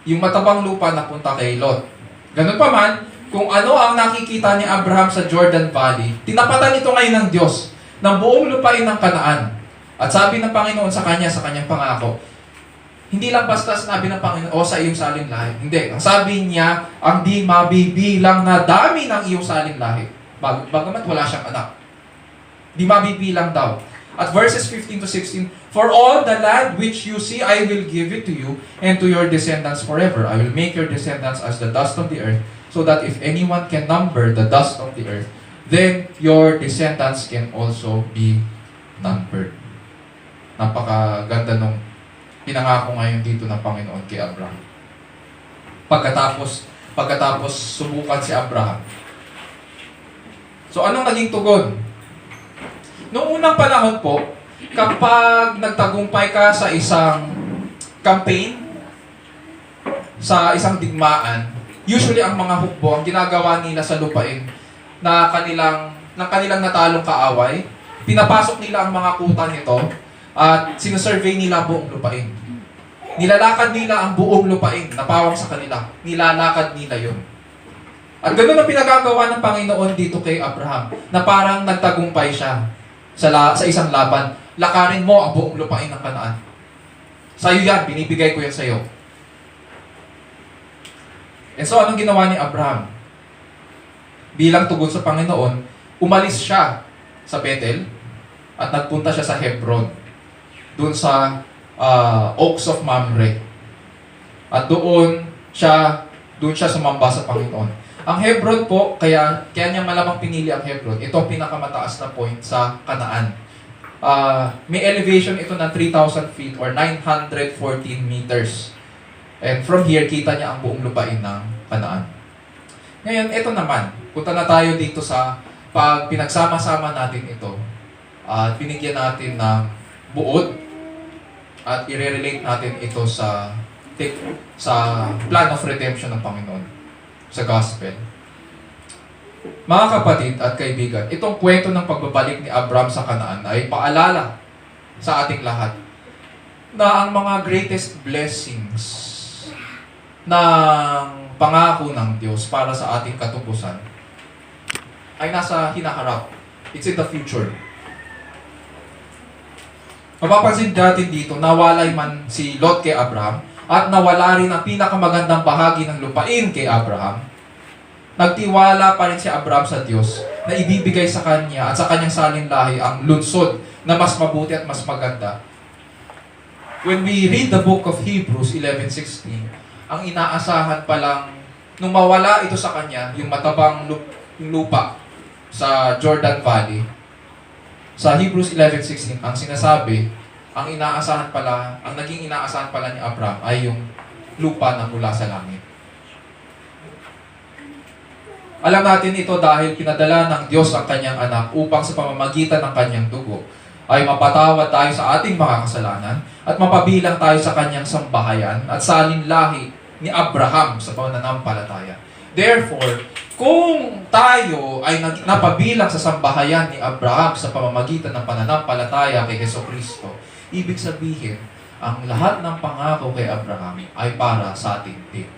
Yung matabang lupa napunta kay Lot. Ganun pa man, kung ano ang nakikita ni Abraham sa Jordan Valley, tinapatan ito ngayon ng Diyos ng buong lupain ng Kanaan. At sabi ng Panginoon sa kanyang pangako, hindi lang basta sinabi ng Panginoon, sa iyong salinlahi. Hindi. Ang sabi niya, ang di mabibilang na dami ng iyong salinlahi. Bagamat wala siyang anak. Di mabibilang daw. At verses 15 to 16, for all the land which you see, I will give it to you and to your descendants forever. I will make your descendants as the dust of the earth, so that if anyone can number the dust of the earth, then your descendants can also be numbered. Napakaganda nung pinangako ngayon dito ng Panginoon kay Abraham. Pagkatapos subukan si Abraham. So anong naging tugon? Noong unang panahon po, kapag nagtagumpay ka sa isang campaign, sa isang digmaan, usually ang mga hukbo, ang ginagawa nila sa lupain na kanilang natalong kaaway, pinapasok nila ang mga kuta nito at sinusurvey nila buong lupain. Nilalakad nila ang buong lupain na pawang sa kanila. Nilalakad nila yun. At ganoon ang pinagagawa ng Panginoon dito kay Abraham, na parang nagtagumpay siya sa isang laban. lakarin mo ang buong lupain ng Kanaan. Sa'yo yan, binibigay ko yan sa'yo. And so, anong ginawa ni Abraham? Bilang tugon sa Panginoon, umalis siya sa Bethel at nagpunta siya sa Hebron, doon sa Oaks of Mamre. At doon siya sumamba sa Panginoon. Ang Hebron po, kaya niya malamang pinili ang Hebron. Ito ang pinakamataas na point sa Kanaan. May elevation ito ng 3,000 feet or 914 meters. And from here, kita niya ang buong lupain ng Kanaan. Ngayon, ito naman. Punta na tayo dito sa pag pinagsama-sama natin ito at binigyan natin ng buod at i-relate natin ito sa plan of redemption ng Panginoon, sa gospel. Mga kapatid at kaibigan, itong kwento ng pagbabalik ni Abraham sa Kanaan ay paalala sa ating lahat na ang mga greatest blessings ng pangako ng Diyos para sa ating katubusan ay nasa hinaharap. It's in the future. Mapapansin natin dito, nawalay man si Lot kay Abraham at nawala rin ang pinakamagandang bahagi ng lupain kay Abraham. Nagtiwala pa rin si Abraham sa Diyos na ibibigay sa kanya at sa kanyang salinlahi ang lunsod na mas mabuti at mas maganda. When we read the book of Hebrews 11:16, ang inaasahan pa lang nung mawala ito sa kanya, yung matabang lupa sa Jordan Valley, sa Hebrews 11:16, ang sinasabi, ang naging inaasahan pala ni Abraham ay yung lupa na mula sa langit. Alam natin ito dahil pinadala ng Diyos ang kanyang anak upang sa pamamagitan ng kanyang dugo ay mapatawad tayo sa ating mga kasalanan at mapabilang tayo sa kanyang sambahayan at salinlahi ni Abraham sa pananampalataya. Therefore, kung tayo ay napabilang sa sambahayan ni Abraham sa pamamagitan ng pananampalataya kay Jesucristo, ibig sabihin, ang lahat ng pangako kay Abraham ay para sa ating din.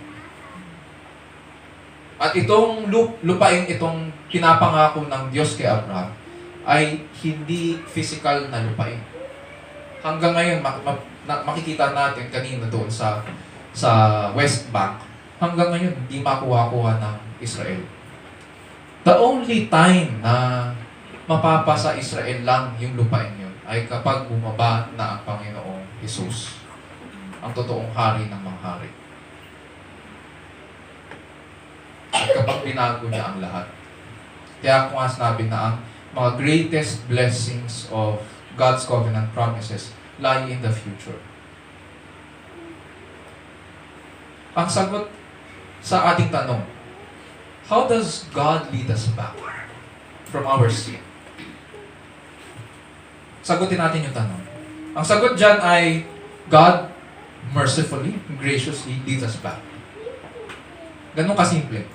At itong lupain itong pinapangako ng Diyos kay Abraham ay hindi physical na lupain. Hanggang ngayon, makikita natin kanina doon sa West Bank, hanggang ngayon, hindi makuha-kuha ng Israel. The only time na mapapasa Israel lang yung lupain yun ay kapag bumaba na ang Panginoong Jesus, ang totoong hari ng mga hari. At kapag binago niya ang lahat. Kaya kung nga sinabi na ang mga greatest blessings of God's covenant promises lie in the future. Ang sagot sa ating tanong, how does God lead us back from our sin? Sagutin natin yung tanong. Ang sagot dyan ay, God mercifully, graciously leads us back. Ganun kasimple.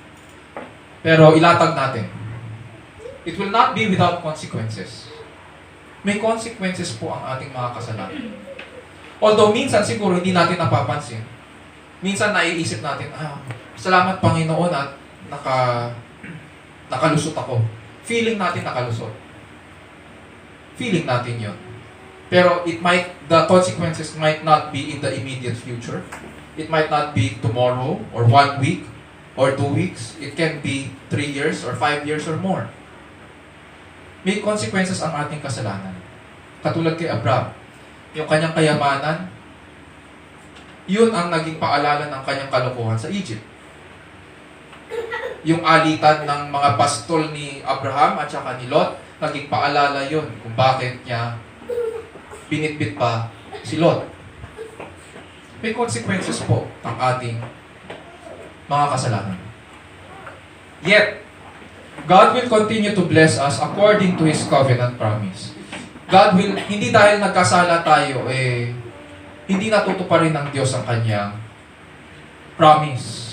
Pero ilatag natin. It will not be without consequences. May consequences po ang ating mga kasalanan. Although minsan siguro hindi natin napapansin. Minsan naiisip natin, salamat Panginoon at nakalusot ako. Feeling natin nakalusot. Feeling natin yun. Pero the consequences might not be in the immediate future. It might not be tomorrow or 1 week or 2 weeks. It can be 3 years or 5 years or more. May consequences ang ating kasalanan. Katulad kay Abraham. Yung kanyang kayamanan, yun ang naging paalala ng kanyang kalokohan sa Egypt. Yung alitan ng mga pastol ni Abraham at saka ni Lot, naging paalala yun kung bakit niya pinitbit pa si Lot. May consequences po ang ating mga kasalanan. Yet, God will continue to bless us according to His covenant promise. God will, hindi dahil nagkasala tayo, hindi natutuparin ng Diyos ang kanyang promise.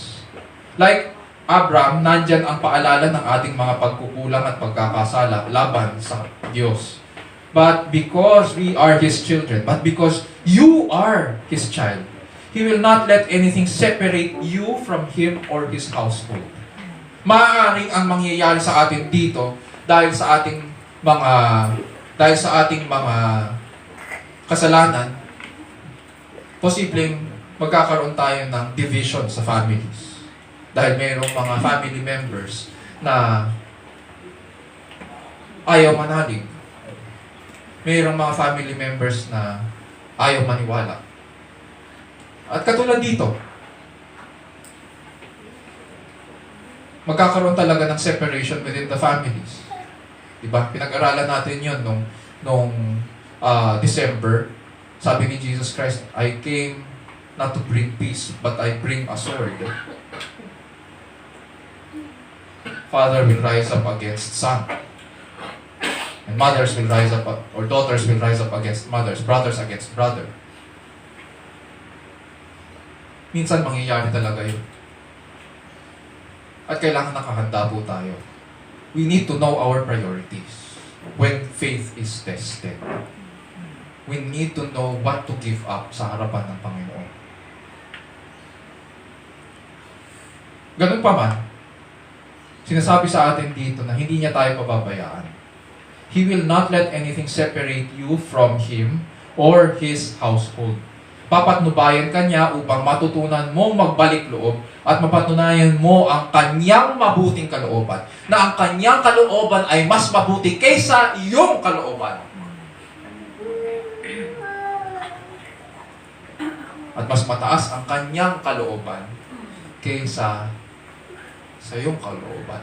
Like Abraham, nandyan ang paalala ng ating mga pagkukulang at pagkakasala laban sa Diyos. But because we are His children, but because you are His child, He will not let anything separate you from Him or His household. Maaaring ang mangyayari sa atin dito dahil sa ating mga kasalanan, posibleng magkakaroon tayo ng division sa families. Dahil mayroong mga family members na ayaw manalig. Mayroong mga family members na ayaw maniwala. At katulad dito, magkakaroon talaga ng separation within the families. Diba? Pinag-aralan natin yun nung December. Sabi ni Jesus Christ, I came not to bring peace, but I bring a sword. Father will rise up against son. And mothers will rise up, or daughters will rise up against mothers, brothers against brother. Minsan mangyayari talaga yun. At kailangan nakahanda po tayo. We need to know our priorities when faith is tested. We need to know what to give up sa harapan ng Panginoon. Ganun pa man, sinasabi sa atin dito na hindi niya tayo pababayaan. He will not let anything separate you from Him or His household. Papatnubayan ka niya upang matutunan mo magbalik loob at mapatunayan mo ang kanyang mabuting kalooban. Na ang kanyang kalooban ay mas mabuti kaysa iyong kalooban. At mas mataas ang kanyang kalooban kaysa sa iyong kalooban.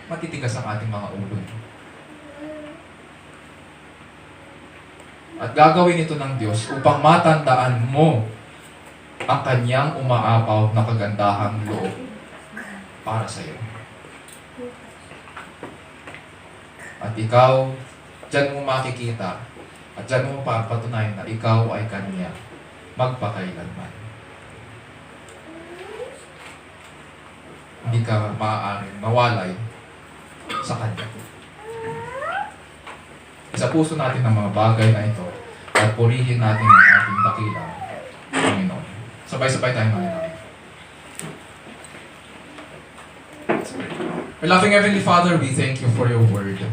Matitigas ang ating mga ulo. At gagawin ito ng Diyos upang matandaan mo ang kanyang umaapaw na kagandahang loob para sa iyo. At ikaw, dyan mo makikita at dyan mo papatunayan na ikaw ay kanya magpakailanman. Hindi ka maaaring mawalay sa kanya. Sa puso natin ang mga bagay na ito at purihin natin ang ating dakilang Panginoon. Sabay-sabay tayo manalangin. Our loving Heavenly Father, we thank you for your word.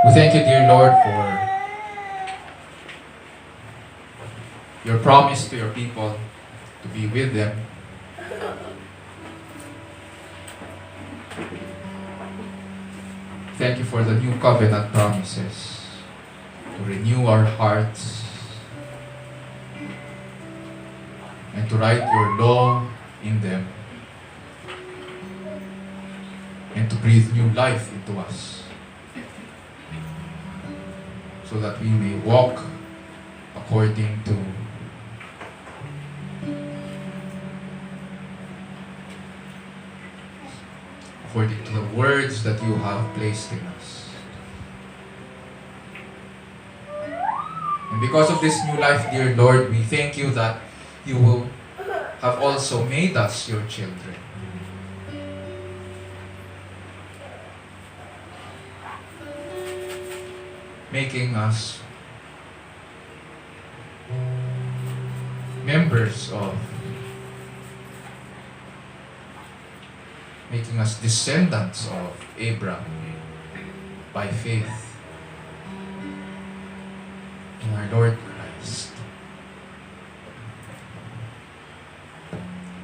We thank you, dear Lord, for your promise to your people to be with them. Thank you for the new covenant promises to renew our hearts and to write your law in them and to breathe new life into us so that we may walk according to the words that you have placed in us. And because of this new life, dear Lord, we thank you that you will have also made us your children. Making us members of, making us descendants of Abraham by faith in our Lord Christ.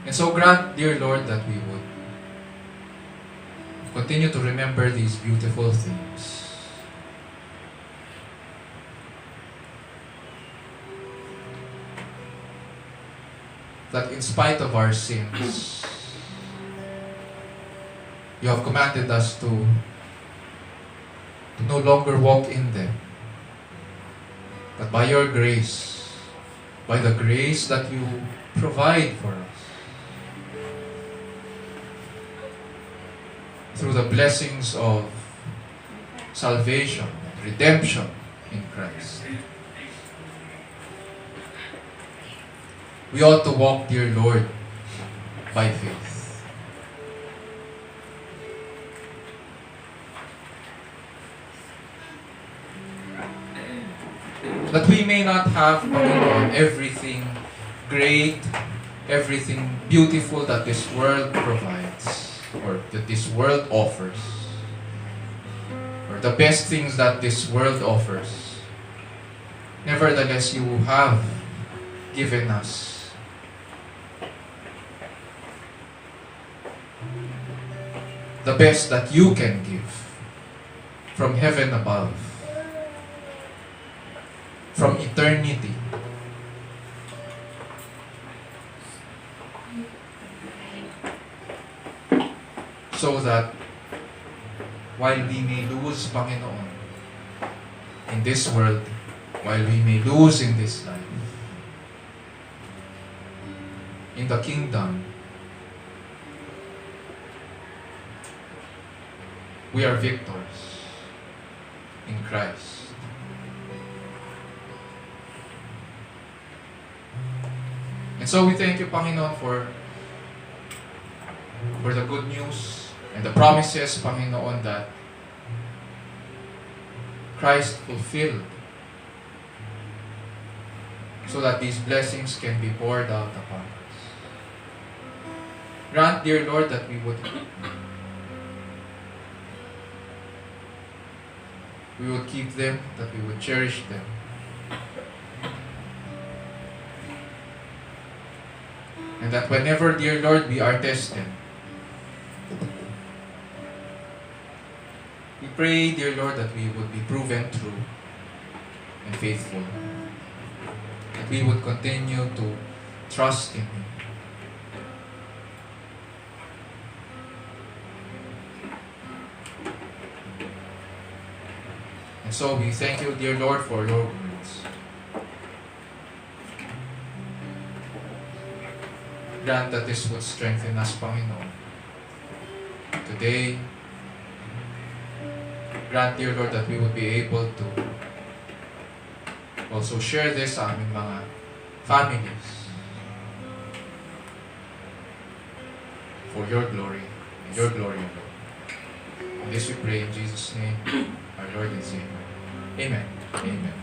And so grant, dear Lord, that we would continue to remember these beautiful things. That in spite of our sins, you have commanded us to no longer walk in them. But by your grace, by the grace that you provide for us, through the blessings of salvation and redemption in Christ, we ought to walk, dear Lord, by faith. That we may not have, Panginoon, everything great, everything beautiful that this world provides, or that this world offers, or or the best things that this world offers. Nevertheless, you have given us the best that you can give from heaven above, from eternity. So that while we may lose, Panginoon, in this world, while we may lose in this life, in the kingdom, we are victors in Christ. And so we thank you, Panginoon, for the good news and the promises, Panginoon, that Christ fulfilled, so that these blessings can be poured out upon us. Grant, dear Lord, that we would keep them, that we would cherish them. And that whenever, dear Lord, we are tested, we pray, dear Lord, that we would be proven true and faithful. That we would continue to trust in you. And so we thank you, dear Lord, for your words. Grant that this would strengthen us, Panginoon. Today, grant, dear Lord, that we would be able to also share this sa aming mga families for your glory and your glory alone. And this we pray in Jesus' name, our Lord and Savior. Amen. Amen.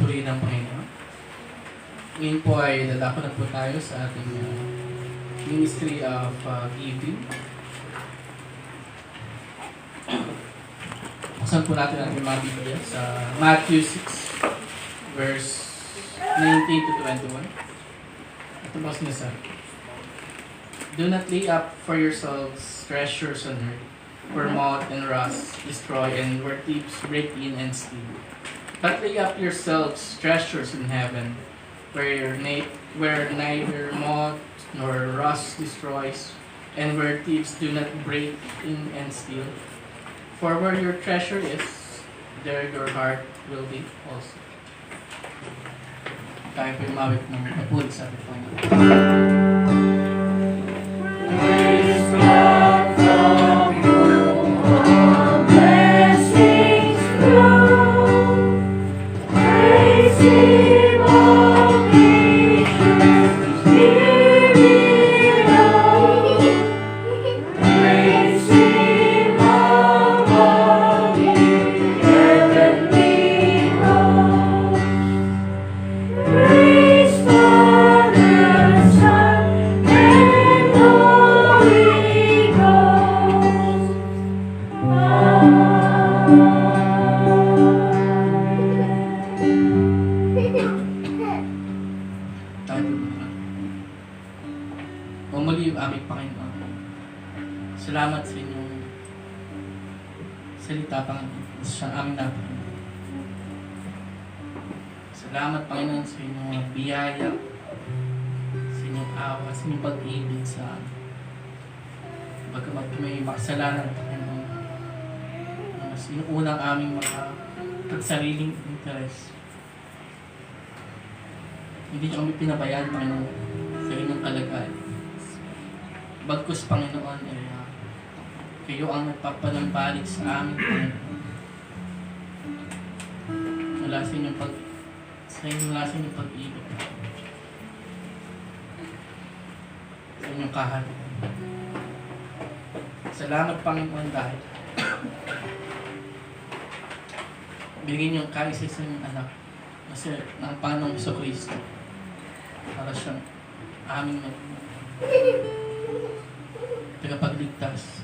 Purihin ang Panginoon. Ngayon po ay dadako na po tayo sa ating Ministry of Giving. Buksan po natin ang ating mga Biblia sa Matthew 6, verse 19 to 21. Ito po sinasabi. Do not lay up for yourselves treasures on earth, where moth and rust destroy and where thieves break in and steal. But lay up yourselves treasures in heaven, where neither moth nor rust destroys, and where thieves do not break in and steal. For where your treasure is, there your heart will be also. Tayo po yung mawit ng kapuli sa ating Panginoon. Muli yung aming Panginoon. Salamat sa inyong salita, Panginoon. Siyang aming napakinggan. Salamat, Panginoon, sa inyong biyaya, sa inyong awa, sa inyong pag-ibig sa amin. Bagamat may makasalanan, Panginoon, sinuunang aming mga pagsariling interes. Hindi niyo kami pinabayaan, Panginoon, sa inyong kalagayan. Bagkus, Panginoon, ay kayo ang nagpapanumbalik sa amin, Panginoon. Mula sa inyong pag-ibig. Sa inyong kaharian. Salamat, Panginoon, dahil binigyan niyo ang kaisa sa inyong anak Kasi ng Panginoong Kristo para siyang aming tagapagligtas.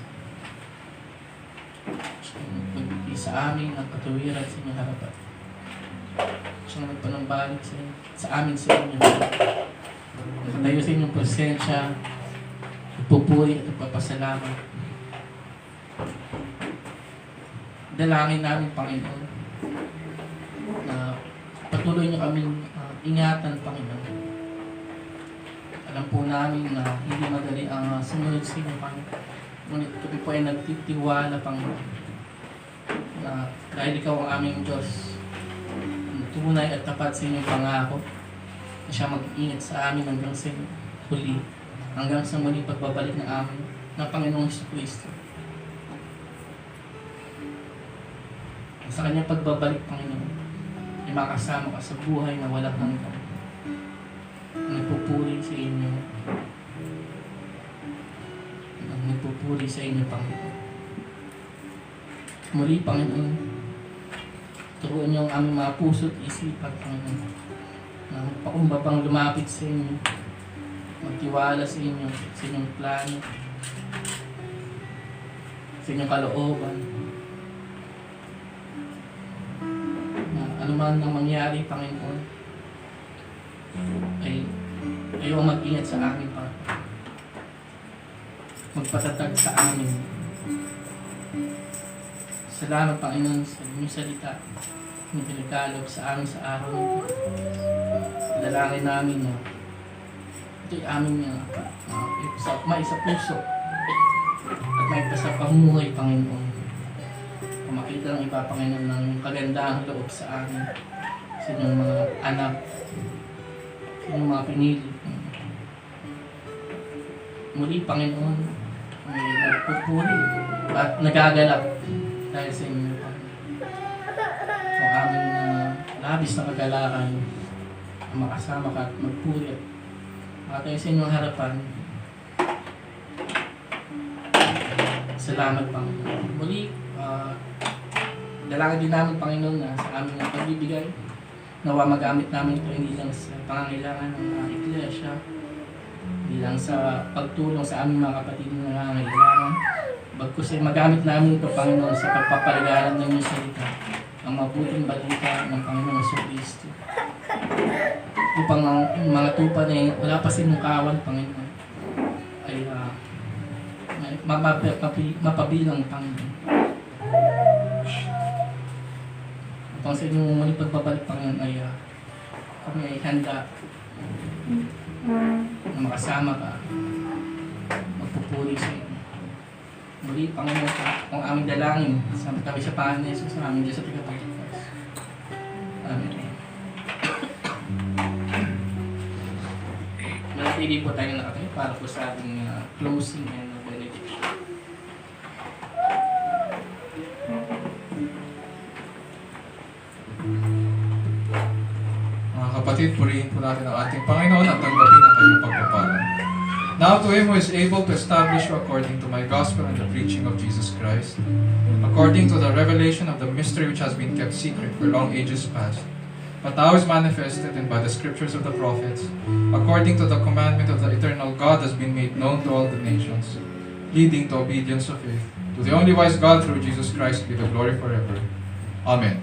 Siyang magbigay sa amin ng katuwiran sa inyong harapan. Siyang nagpanumbalik sa amin sa inyo. Nakatayo sa inyong presensya, nagpupuri at nagpapasalamat. Dalangin namin, Panginoon, na patuloy niyo kaming ingatan, Panginoon. Alam po namin na hindi madali ang sumunod sa inyo, Panginoon. Ngunit kami po ay nagtitiwala, Panginoon, na dahil ikaw ang aming Diyos, tunay at tapat sa inyong pangako, na siya mag-iingat sa amin hanggang sa huli, hanggang sa muling pagbabalik ng amin, ng Panginoong Kristo. Sa kanyang pagbabalik, Panginoon, ay makasama ka sa buhay na walang hanggan. Nagpupuri sa inyo. Nagpupuri sa inyo, Panginoon. Muli, Panginoon, turuan niyo ang aming mga puso at isipan, Panginoon, na pakumbabang lumapit sa inyo, magtiwala sa inyo, sa inyong plano, sa inyong kalooban. Ano man ang mangyari, Panginoon, ay ayaw mag-ingat sa amin, Panginoon. Magpatatag sa amin. Salamat, Panginoon, sa inyong salita na pinagkalog sa amin sa araw nito. Dalangin namin na ito'y aming maisa puso at may sa pamumuhay, Panginoon. Makita ng iba, Panginoon, ng kagandahang loob sa amin, sa inyong mga anak, sa inyong mga pinili. Muli, Panginoon, may nagpupuri at nagagalak dahil sa inyo, Panginoon. Ang aming labis na kagalakan, makasama ka at magpuri at makatayo sa inyong harapan. Salamat, Panginoon. Muli, dalangin din namin, Panginoon, na sa aming pagbibigay, nawa magamit namin ito hindi lang sa pangangailangan ng iglesia, hindi lang sa pagtulong sa aming mga kapatid na nangangailangan, bagkus ay magamit namin ito, Panginoon, sa pagpapalaganap ng iyong salita, ang mabuting balita ng Panginoong Kristo. Upang ang mga tupa na wala pa sinukawan, Panginoon, ay mapabilang, Panginoon. Upang sa inyong muling pagbabalik, Panginoon, ay kami ay handa na makasama ka, magpupuri sa inyo. Muli, Panginoon, ang aming dalangin sa kami sa Panginoon Jesus, sa aming Diyos at Tagapagligtas. Amen. Manatili po tayo nakatayo para po sa ating closing and benediction. Mga kapatid, purihin po natin ang ating Panginoon at tanggapin ang kanyang pagpapala. Now to Him who is able to establish you according to my gospel and the preaching of Jesus Christ, according to the revelation of the mystery which has been kept secret for long ages past, but now is manifested and by the scriptures of the prophets, according to the commandment of the eternal God has been made known to all the nations, leading to obedience of faith, to the only wise God through Jesus Christ be the glory forever. Amen.